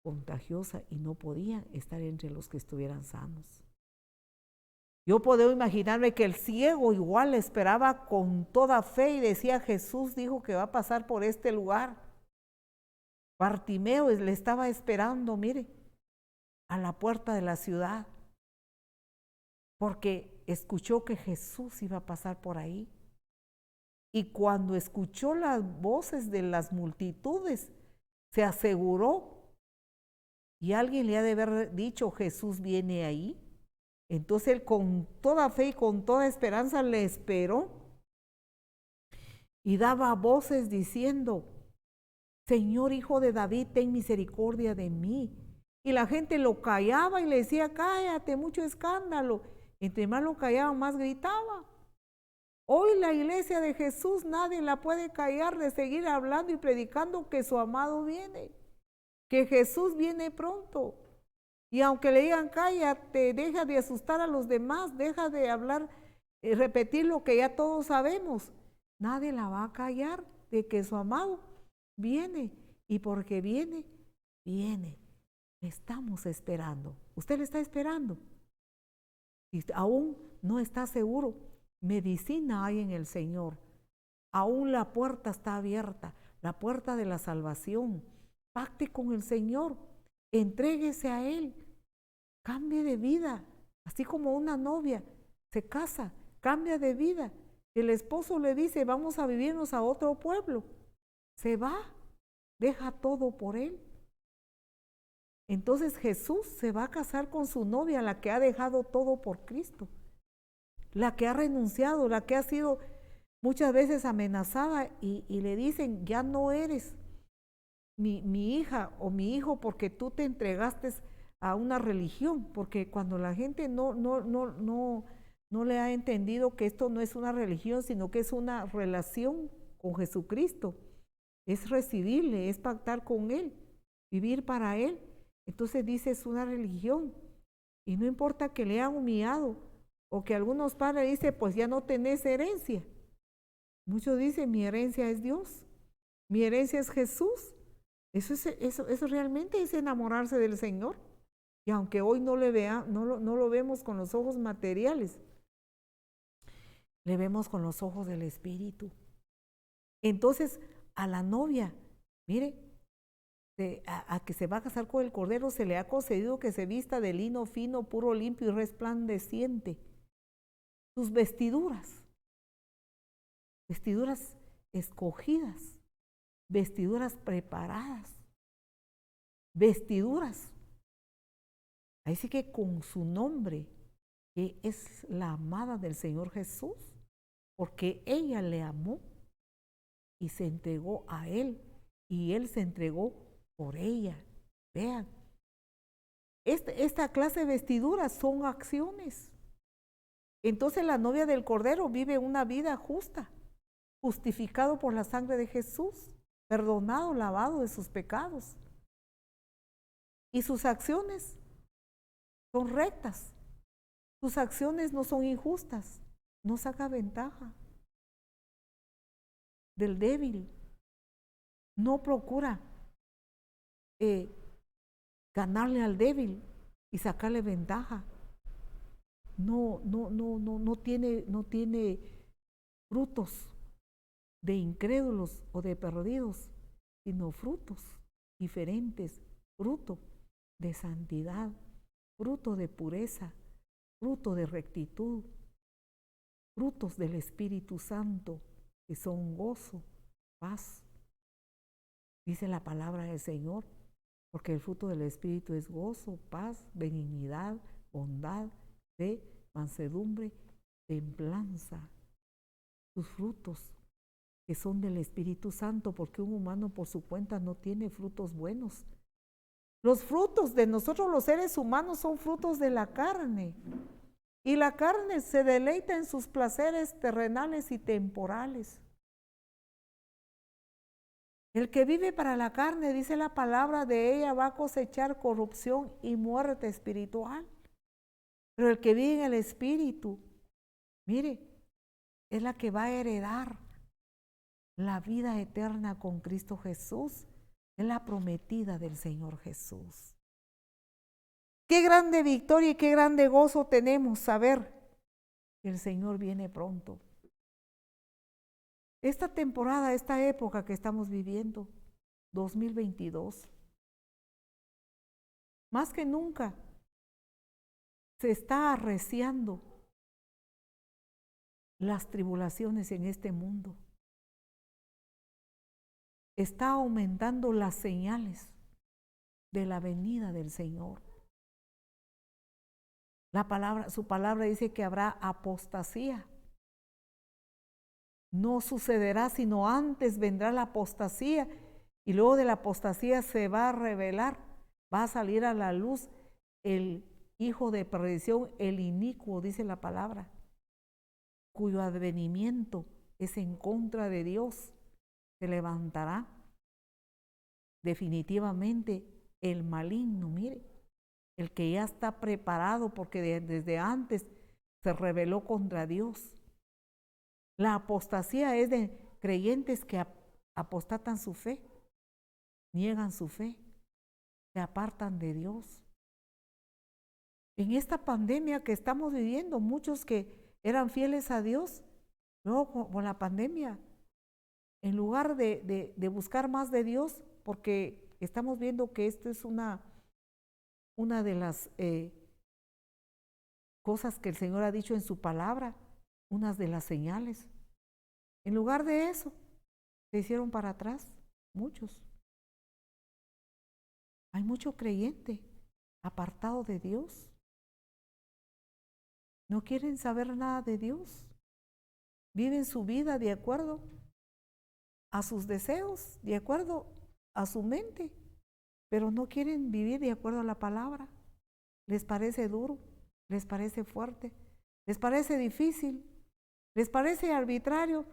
contagiosa y no podían estar entre los que estuvieran sanos. Yo puedo imaginarme que el ciego igual esperaba con toda fe y decía, Jesús dijo que va a pasar por este lugar. Bartimeo le estaba esperando, mire, a la puerta de la ciudad, porque escuchó que Jesús iba a pasar por ahí. Y cuando escuchó las voces de las multitudes, se aseguró, y alguien le ha de haber dicho, Jesús viene ahí. Entonces él con toda fe y con toda esperanza le esperó y daba voces diciendo, Señor Hijo de David, ten misericordia de mí. Y la gente lo callaba y le decía, cállate, mucho escándalo. Entre más lo callaba, más gritaba. Hoy la iglesia de Jesús nadie la puede callar de seguir hablando y predicando que su amado viene, que Jesús viene pronto. Y aunque le digan, cállate, deja de asustar a los demás, deja de hablar, repetir lo que ya todos sabemos, nadie la va a callar de que su amado viene. Y porque viene, viene. Estamos esperando. ¿Usted le está esperando? Y aún no está seguro. Medicina hay en el Señor. Aún la puerta está abierta, la puerta de la salvación. Pacte con el Señor. Entréguese a Él, cambie de vida, así como una novia se casa, cambia de vida. El esposo le dice, vamos a vivirnos a otro pueblo. Se va, deja todo por Él. Entonces Jesús se va a casar con su novia, la que ha dejado todo por Cristo, la que ha renunciado, la que ha sido muchas veces amenazada y le dicen, ya no eres mi hija o mi hijo porque tú te entregaste a una religión, porque cuando la gente no le ha entendido que esto no es una religión, sino que es una relación con Jesucristo, es recibirle, es pactar con Él, vivir para Él. Entonces dice, es una religión y no importa que le hayan humillado o que algunos padres dicen, pues ya no tenés herencia. Muchos dicen, mi herencia es Dios, mi herencia es Jesús. Eso realmente es enamorarse del Señor. Y aunque hoy no lo vemos con los ojos materiales, le vemos con los ojos del Espíritu. Entonces a la novia, mire, a que se va a casar con el Cordero, se le ha concedido que se vista de lino fino, puro, limpio y resplandeciente. Sus vestiduras escogidas, vestiduras preparadas, vestiduras. Ahí sí que con su nombre, que es la amada del Señor Jesús, porque ella le amó y se entregó a Él, y Él se entregó por ella. Vean, esta clase de vestiduras son acciones. Entonces la novia del Cordero vive una vida justa, justificado por la sangre de Jesús, perdonado, lavado de sus pecados. Y sus acciones son rectas, sus acciones no son injustas, no saca ventaja del débil, no procura ganarle al débil y sacarle ventaja. No tiene frutos de incrédulos o de perdidos, sino frutos diferentes, fruto de santidad, fruto de pureza, fruto de rectitud, frutos del Espíritu Santo, que son gozo, paz. Dice la palabra del Señor, porque el fruto del Espíritu es gozo, paz, benignidad, bondad, fe, mansedumbre, templanza. Sus frutos que son del Espíritu Santo, porque un humano por su cuenta no tiene frutos buenos. Los frutos de nosotros los seres humanos son frutos de la carne, y la carne se deleita en sus placeres terrenales y temporales. El que vive para la carne, dice la palabra, de ella va a cosechar corrupción y muerte espiritual. Pero el que vive en el Espíritu, mire, es la que va a heredar la vida eterna con Cristo Jesús. Es la prometida del Señor Jesús. Qué grande victoria y qué grande gozo tenemos saber que el Señor viene pronto. Esta temporada, esta época que estamos viviendo, 2022, más que nunca se está arreciando las tribulaciones en este mundo. Está aumentando las señales de la venida del Señor. Su palabra dice que habrá apostasía. No sucederá, sino antes vendrá la apostasía, y luego de la apostasía se va a revelar, va a salir a la luz el hijo de perdición, el inicuo, dice la palabra, cuyo advenimiento es en contra de Dios. Se levantará definitivamente el maligno, mire, el que ya está preparado porque desde antes se rebeló contra Dios. La apostasía es de creyentes que apostatan su fe, niegan su fe, se apartan de Dios. En esta pandemia que estamos viviendo, muchos que eran fieles a Dios, luego con la pandemia, en lugar de buscar más de Dios, porque estamos viendo que esto es una de las cosas que el Señor ha dicho en su palabra, unas de las señales. En lugar de eso, se hicieron para atrás muchos. Hay mucho creyente apartado de Dios. No quieren saber nada de Dios. Viven su vida de acuerdo a sus deseos, de acuerdo a su mente, pero no quieren vivir de acuerdo a la palabra. Les parece duro, les parece fuerte, les parece difícil, les parece arbitrario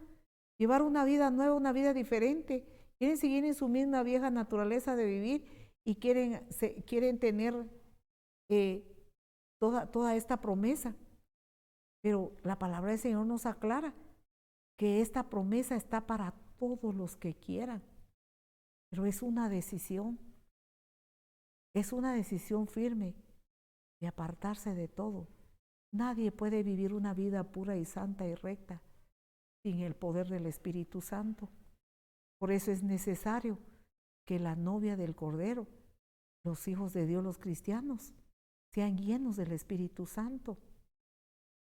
llevar una vida nueva, una vida diferente. Quieren seguir en su misma vieja naturaleza de vivir y quieren tener toda esta promesa. Pero la palabra del Señor nos aclara que esta promesa está para todos los que quieran. Pero es una decisión firme de apartarse de todo. Nadie puede vivir una vida pura y santa y recta sin el poder del Espíritu Santo. Por eso es necesario que la novia del Cordero, los hijos de Dios, los cristianos, sean llenos del Espíritu Santo.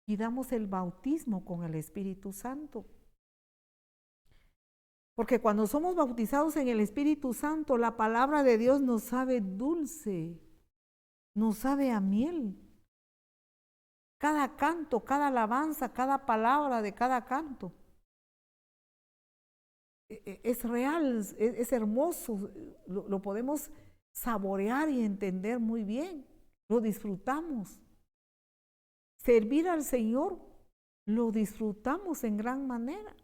Y damos el bautismo con el Espíritu Santo. Porque cuando somos bautizados en el Espíritu Santo, la palabra de Dios nos sabe dulce, nos sabe a miel. Cada canto, cada alabanza, cada palabra de cada canto es real, es hermoso, lo podemos saborear y entender muy bien, lo disfrutamos. Servir al Señor lo disfrutamos en gran manera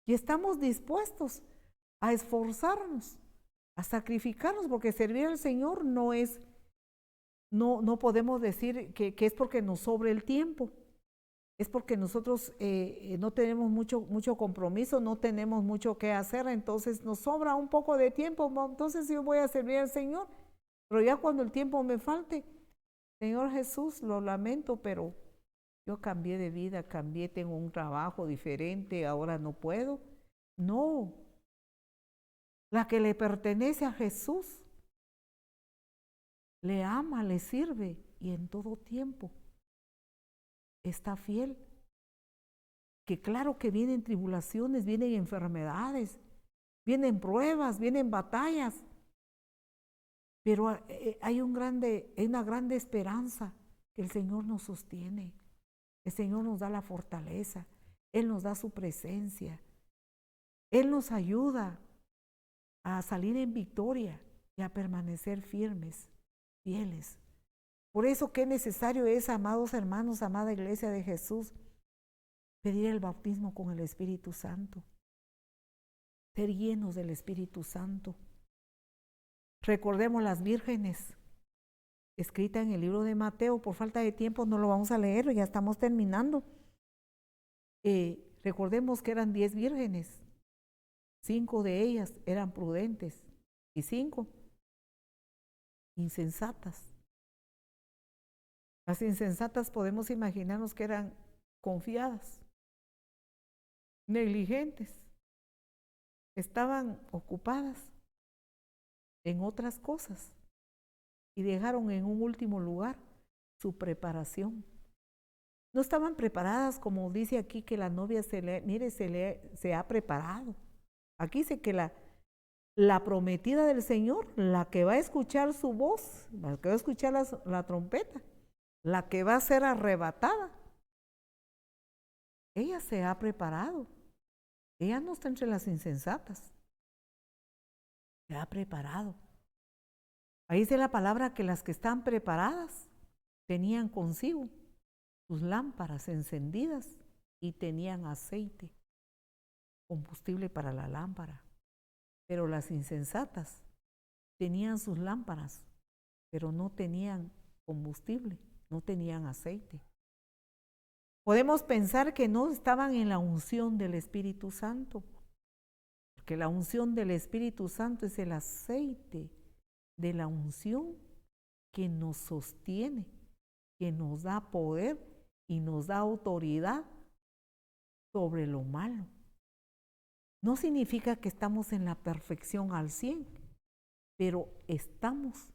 y estamos dispuestos a esforzarnos, a sacrificarnos, porque servir al Señor no podemos decir que es porque nos sobre el tiempo. Es porque nosotros no tenemos mucho compromiso, no tenemos mucho que hacer, entonces nos sobra un poco de tiempo, entonces yo voy a servir al Señor, pero ya cuando el tiempo me falte, Señor Jesús, lo lamento, pero yo cambié de vida, tengo un trabajo diferente, ahora no puedo. No, la que le pertenece a Jesús, le ama, le sirve y en todo tiempo está fiel. Que claro que vienen tribulaciones, vienen enfermedades, vienen pruebas, vienen batallas, pero hay una grande esperanza que el Señor nos sostiene, el Señor nos da la fortaleza, Él nos da su presencia, Él nos ayuda a salir en victoria y a permanecer firmes, fieles. Por eso qué necesario es, amados hermanos, amada iglesia de Jesús, pedir el bautismo con el Espíritu Santo, ser llenos del Espíritu Santo. Recordemos las vírgenes, escrita en el libro de Mateo, por falta de tiempo no lo vamos a leer, ya estamos terminando. Recordemos que eran 10 vírgenes, 5 de ellas eran prudentes y 5 insensatas. Las insensatas podemos imaginarnos que eran confiadas, negligentes, estaban ocupadas en otras cosas y dejaron en un último lugar su preparación. No estaban preparadas, como dice aquí que la novia se ha preparado. Aquí dice que la prometida del Señor, la que va a escuchar su voz, la que va a escuchar la trompeta, la que va a ser arrebatada, ella se ha preparado. Ella no está entre las insensatas. Se ha preparado. Ahí dice la palabra que las que están preparadas tenían consigo sus lámparas encendidas y tenían aceite, combustible para la lámpara. Pero las insensatas tenían sus lámparas, pero no tenían combustible, no tenían aceite. Podemos pensar que no estaban en la unción del Espíritu Santo, porque la unción del Espíritu Santo es el aceite de la unción que nos sostiene, que nos da poder y nos da autoridad sobre lo malo. No significa que estamos en la perfección al 100, pero estamos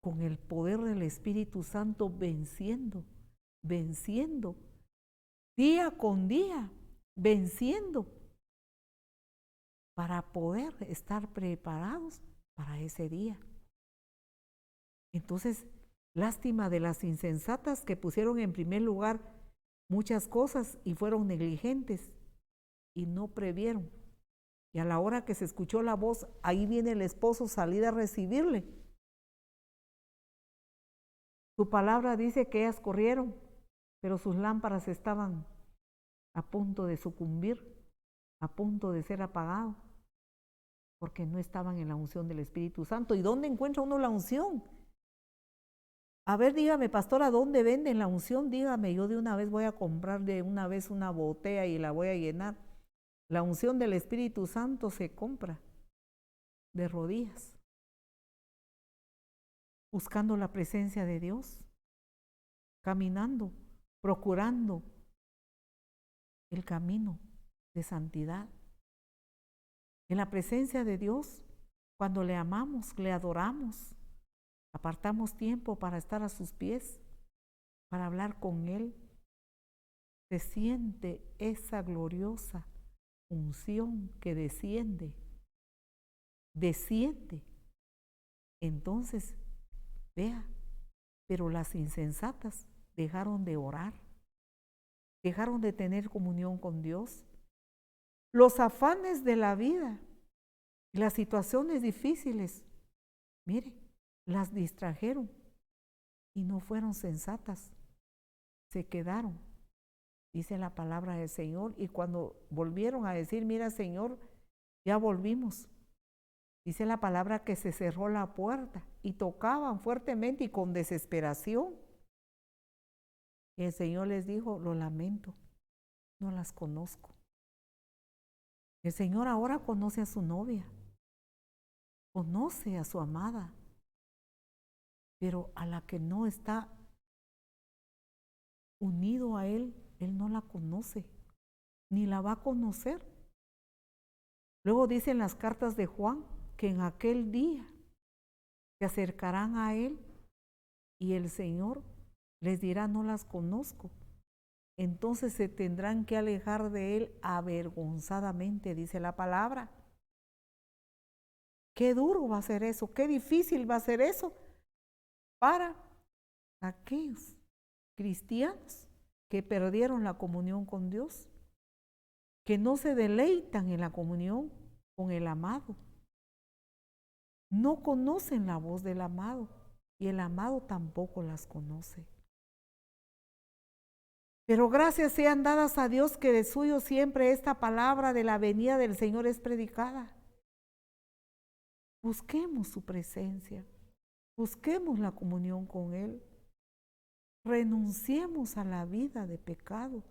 con el poder del Espíritu Santo venciendo día con día, venciendo para poder estar preparados para ese día. Entonces, lástima de las insensatas que pusieron en primer lugar muchas cosas y fueron negligentes y no previeron. Y a la hora que se escuchó la voz, ahí viene el esposo salir a recibirle. Su palabra dice que ellas corrieron, pero sus lámparas estaban a punto de sucumbir, a punto de ser apagados, porque no estaban en la unción del Espíritu Santo. ¿Y dónde encuentra uno la unción? A ver, dígame, pastora, ¿dónde venden la unción? Dígame, yo de una vez voy a comprar de una vez una botella y la voy a llenar. La unción del Espíritu Santo se compra de rodillas, buscando la presencia de Dios, caminando, procurando el camino de santidad. En la presencia de Dios, cuando le amamos, le adoramos, apartamos tiempo para estar a sus pies, para hablar con Él, se siente esa gloriosa unción que desciende. Entonces, vea, pero las insensatas dejaron de orar, dejaron de tener comunión con Dios. Los afanes de la vida, las situaciones difíciles, mire, las distrajeron y no fueron sensatas, se quedaron, dice la palabra del Señor, y cuando volvieron a decir, mira Señor, ya volvimos, dice la palabra que se cerró la puerta y tocaban fuertemente y con desesperación. Y el Señor les dijo, lo lamento, no las conozco. El Señor ahora conoce a su novia, conoce a su amada, pero a la que no está unido a Él, Él no la conoce, ni la va a conocer. Luego dicen las cartas de Juan que en aquel día se acercarán a Él y el Señor les dirá, no las conozco. Entonces se tendrán que alejar de Él avergonzadamente, dice la palabra. Qué duro va a ser eso, qué difícil va a ser eso para aquellos cristianos que perdieron la comunión con Dios, que no se deleitan en la comunión con el amado, no conocen la voz del amado y el amado tampoco las conoce. Pero gracias sean dadas a Dios que de suyo siempre esta palabra de la venida del Señor es predicada. Busquemos su presencia, busquemos la comunión con Él, renunciemos a la vida de pecado,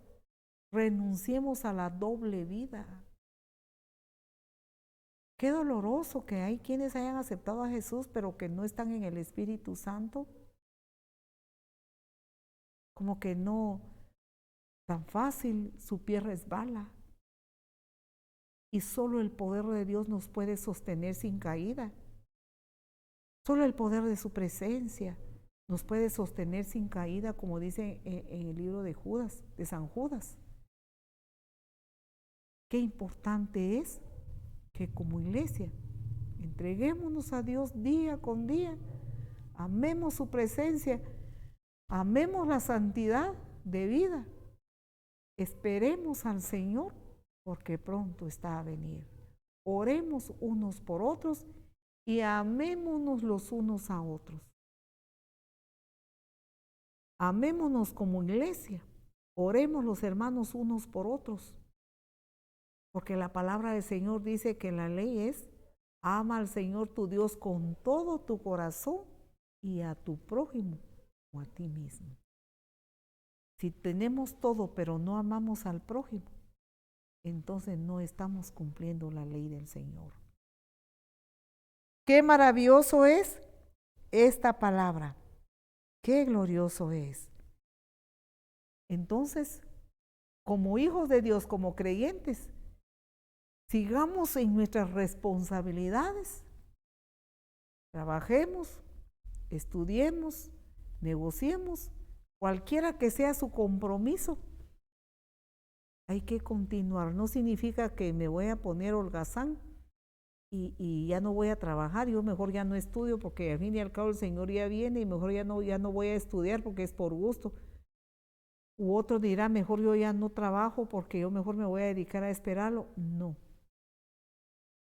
renunciemos a la doble vida. Qué doloroso que hay quienes hayan aceptado a Jesús pero que no están en el Espíritu Santo. Como que no, tan fácil su pie resbala. Y solo el poder de Dios nos puede sostener sin caída. Solo el poder de su presencia nos puede sostener sin caída, como dice en el libro de Judas, de San Judas. Qué importante es que como iglesia entreguémonos a Dios día con día, amemos su presencia, amemos la santidad de vida, esperemos al Señor porque pronto está a venir. Oremos unos por otros y amémonos los unos a otros. Amémonos como iglesia, oremos los hermanos unos por otros, porque la palabra del Señor dice que la ley es, ama al Señor tu Dios con todo tu corazón y a tu prójimo o a ti mismo. Si tenemos todo pero no amamos al prójimo, entonces no estamos cumpliendo la ley del Señor. Qué maravilloso es esta palabra, qué glorioso es. Entonces, como hijos de Dios, como creyentes, sigamos en nuestras responsabilidades, trabajemos, estudiemos, negociemos, cualquiera que sea su compromiso. Hay que continuar, no significa que me voy a poner holgazán y ya no voy a trabajar, yo mejor ya no estudio porque al fin y al cabo el Señor ya viene y mejor ya no voy a estudiar porque es por gusto. U otro dirá, mejor yo ya no trabajo porque yo mejor me voy a dedicar a esperarlo. No.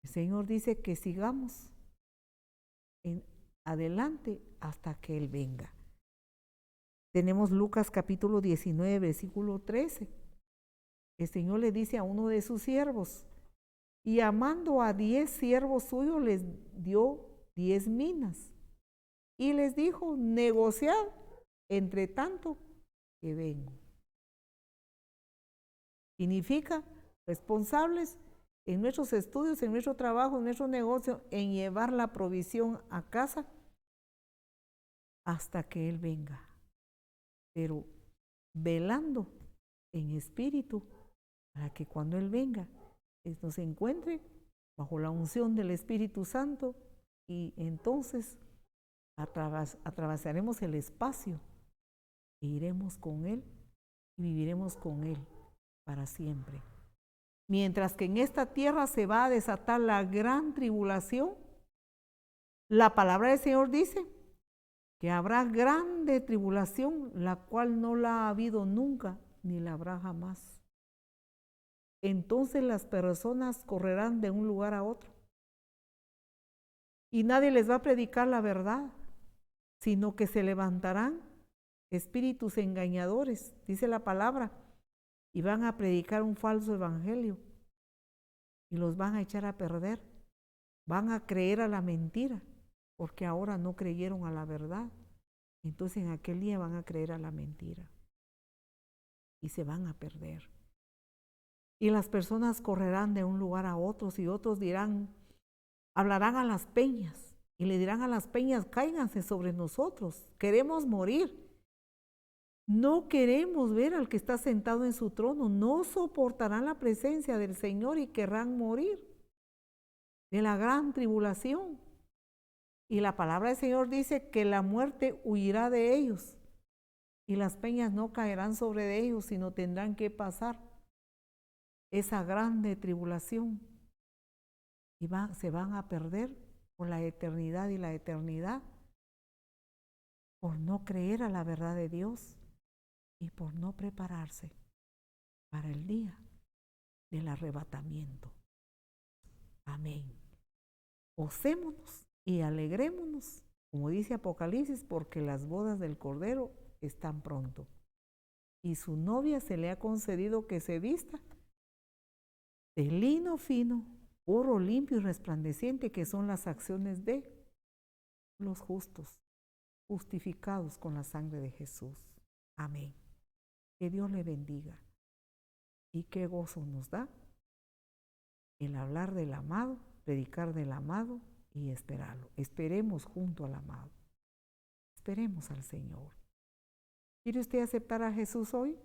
El Señor dice que sigamos en adelante hasta que Él venga. Tenemos Lucas capítulo 19, versículo 13. El Señor le dice a uno de sus siervos, y amando a 10 siervos suyos les dio 10 minas. Y les dijo, negociad entre tanto que vengo. Significa responsables en nuestros estudios, en nuestro trabajo, en nuestro negocio, en llevar la provisión a casa hasta que Él venga. Pero velando en espíritu para que cuando Él venga nos encuentre bajo la unción del Espíritu Santo, y entonces atravesaremos el espacio e iremos con Él y viviremos con Él para siempre. Mientras que en esta tierra se va a desatar la gran tribulación, la palabra del Señor dice que habrá grande tribulación, la cual no la ha habido nunca, ni la habrá jamás. Entonces las personas correrán de un lugar a otro. Y nadie les va a predicar la verdad, sino que se levantarán espíritus engañadores, dice la palabra, y van a predicar un falso evangelio. Y los van a echar a perder. Van a creer a la mentira, porque ahora no creyeron a la verdad. Entonces en aquel día van a creer a la mentira y se van a perder. Y las personas correrán de un lugar a otros, y otros dirán, hablarán a las peñas y le dirán a las peñas, cáiganse sobre nosotros, queremos morir. No queremos ver al que está sentado en su trono, no soportarán la presencia del Señor y querrán morir de la gran tribulación. Y la palabra del Señor dice que la muerte huirá de ellos y las peñas no caerán sobre ellos, sino tendrán que pasar esa grande tribulación y se van a perder por la eternidad y la eternidad por no creer a la verdad de Dios y por no prepararse para el día del arrebatamiento. Amén. Gocémonos y alegrémonos, como dice Apocalipsis, porque las bodas del Cordero están pronto y su novia se le ha concedido que se vista de lino fino, oro limpio y resplandeciente, que son las acciones de los justos, justificados con la sangre de Jesús. Amén. Que Dios le bendiga. Y qué gozo nos da el hablar del amado, predicar del amado y esperarlo. Esperemos junto al amado. Esperemos al Señor. ¿Quiere usted aceptar a Jesús hoy?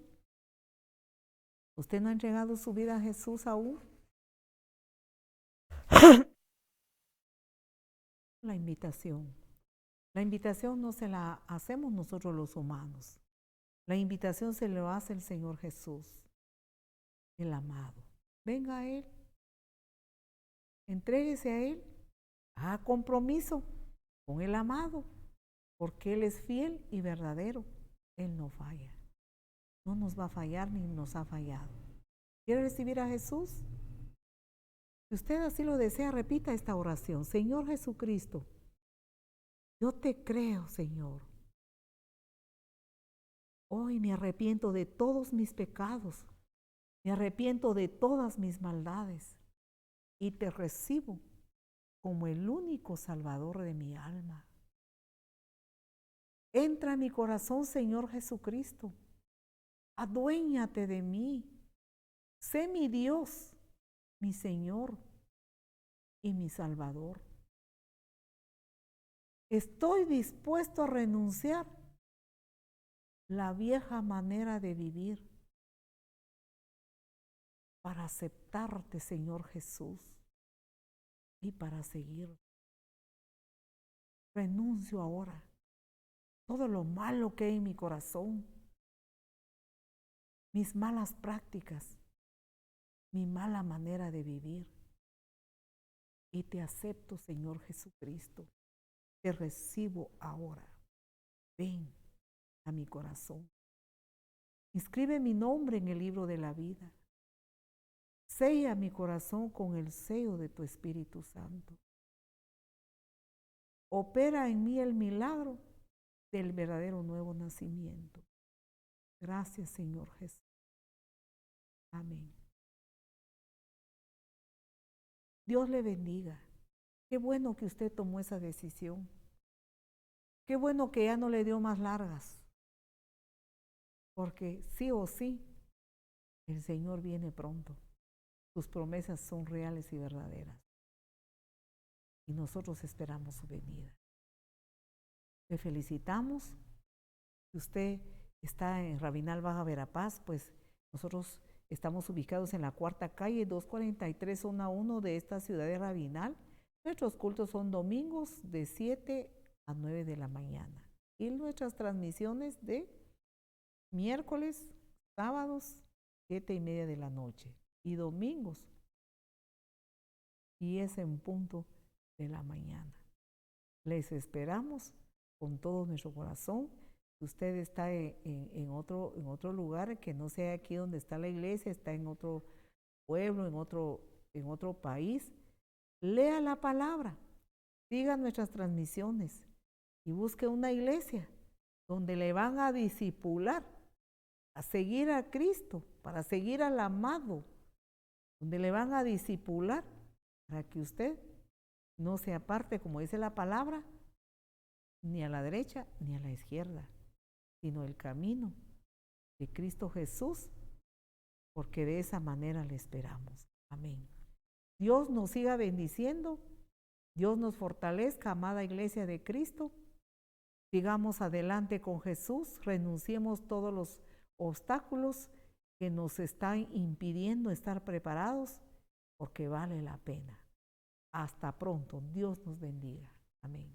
¿Usted no ha entregado su vida a Jesús aún? La invitación. La invitación no se la hacemos nosotros los humanos. La invitación se lo hace el Señor Jesús, el amado. Venga a Él. Entréguese a Él. Haga compromiso con el amado, porque Él es fiel y verdadero. Él no falla. No nos va a fallar ni nos ha fallado. ¿Quiere recibir a Jesús? Si usted así lo desea, repita esta oración. Señor Jesucristo, yo te creo, Señor. Hoy me arrepiento de todos mis pecados. Me arrepiento de todas mis maldades. Y te recibo como el único Salvador de mi alma. Entra en mi corazón, Señor Jesucristo. Aduéñate de mí. Sé mi Dios, mi Señor y mi Salvador. Estoy dispuesto a renunciar la vieja manera de vivir para aceptarte, Señor Jesús, y para seguir. Renuncio ahora todo lo malo que hay en mi corazón, mis malas prácticas, mi mala manera de vivir. Y te acepto, Señor Jesucristo. Te recibo ahora. Ven a mi corazón. Inscribe mi nombre en el libro de la vida. Sella mi corazón con el sello de tu Espíritu Santo. Opera en mí el milagro del verdadero nuevo nacimiento. Gracias, Señor Jesús. Amén. Dios le bendiga. Qué bueno que usted tomó esa decisión. Qué bueno que ya no le dio más largas. Porque sí o sí, el Señor viene pronto. Sus promesas son reales y verdaderas. Y nosotros esperamos su venida. Le felicitamos. Si usted está en Rabinal Baja Verapaz, pues nosotros Estamos ubicados en la Cuarta Calle 243, zona 1 de esta ciudad de Rabinal. Nuestros cultos son domingos de 7 a 9 de la mañana. Y nuestras transmisiones de miércoles, sábados, 7:30 de la noche. Y domingos, 10 en punto de la mañana. Les esperamos con todo nuestro corazón. Si usted está en otro lugar que no sea aquí donde está la iglesia, está en otro pueblo, en otro país, lea la palabra, siga nuestras transmisiones y busque una iglesia donde le van a discipular, a seguir a Cristo, para seguir al amado, donde le van a discipular para que usted no se aparte, como dice la palabra, ni a la derecha ni a la izquierda, sino el camino de Cristo Jesús, porque de esa manera le esperamos. Amén. Dios nos siga bendiciendo, Dios nos fortalezca, amada iglesia de Cristo. Sigamos adelante con Jesús, renunciemos todos los obstáculos que nos están impidiendo estar preparados, porque vale la pena. Hasta pronto, Dios nos bendiga. Amén.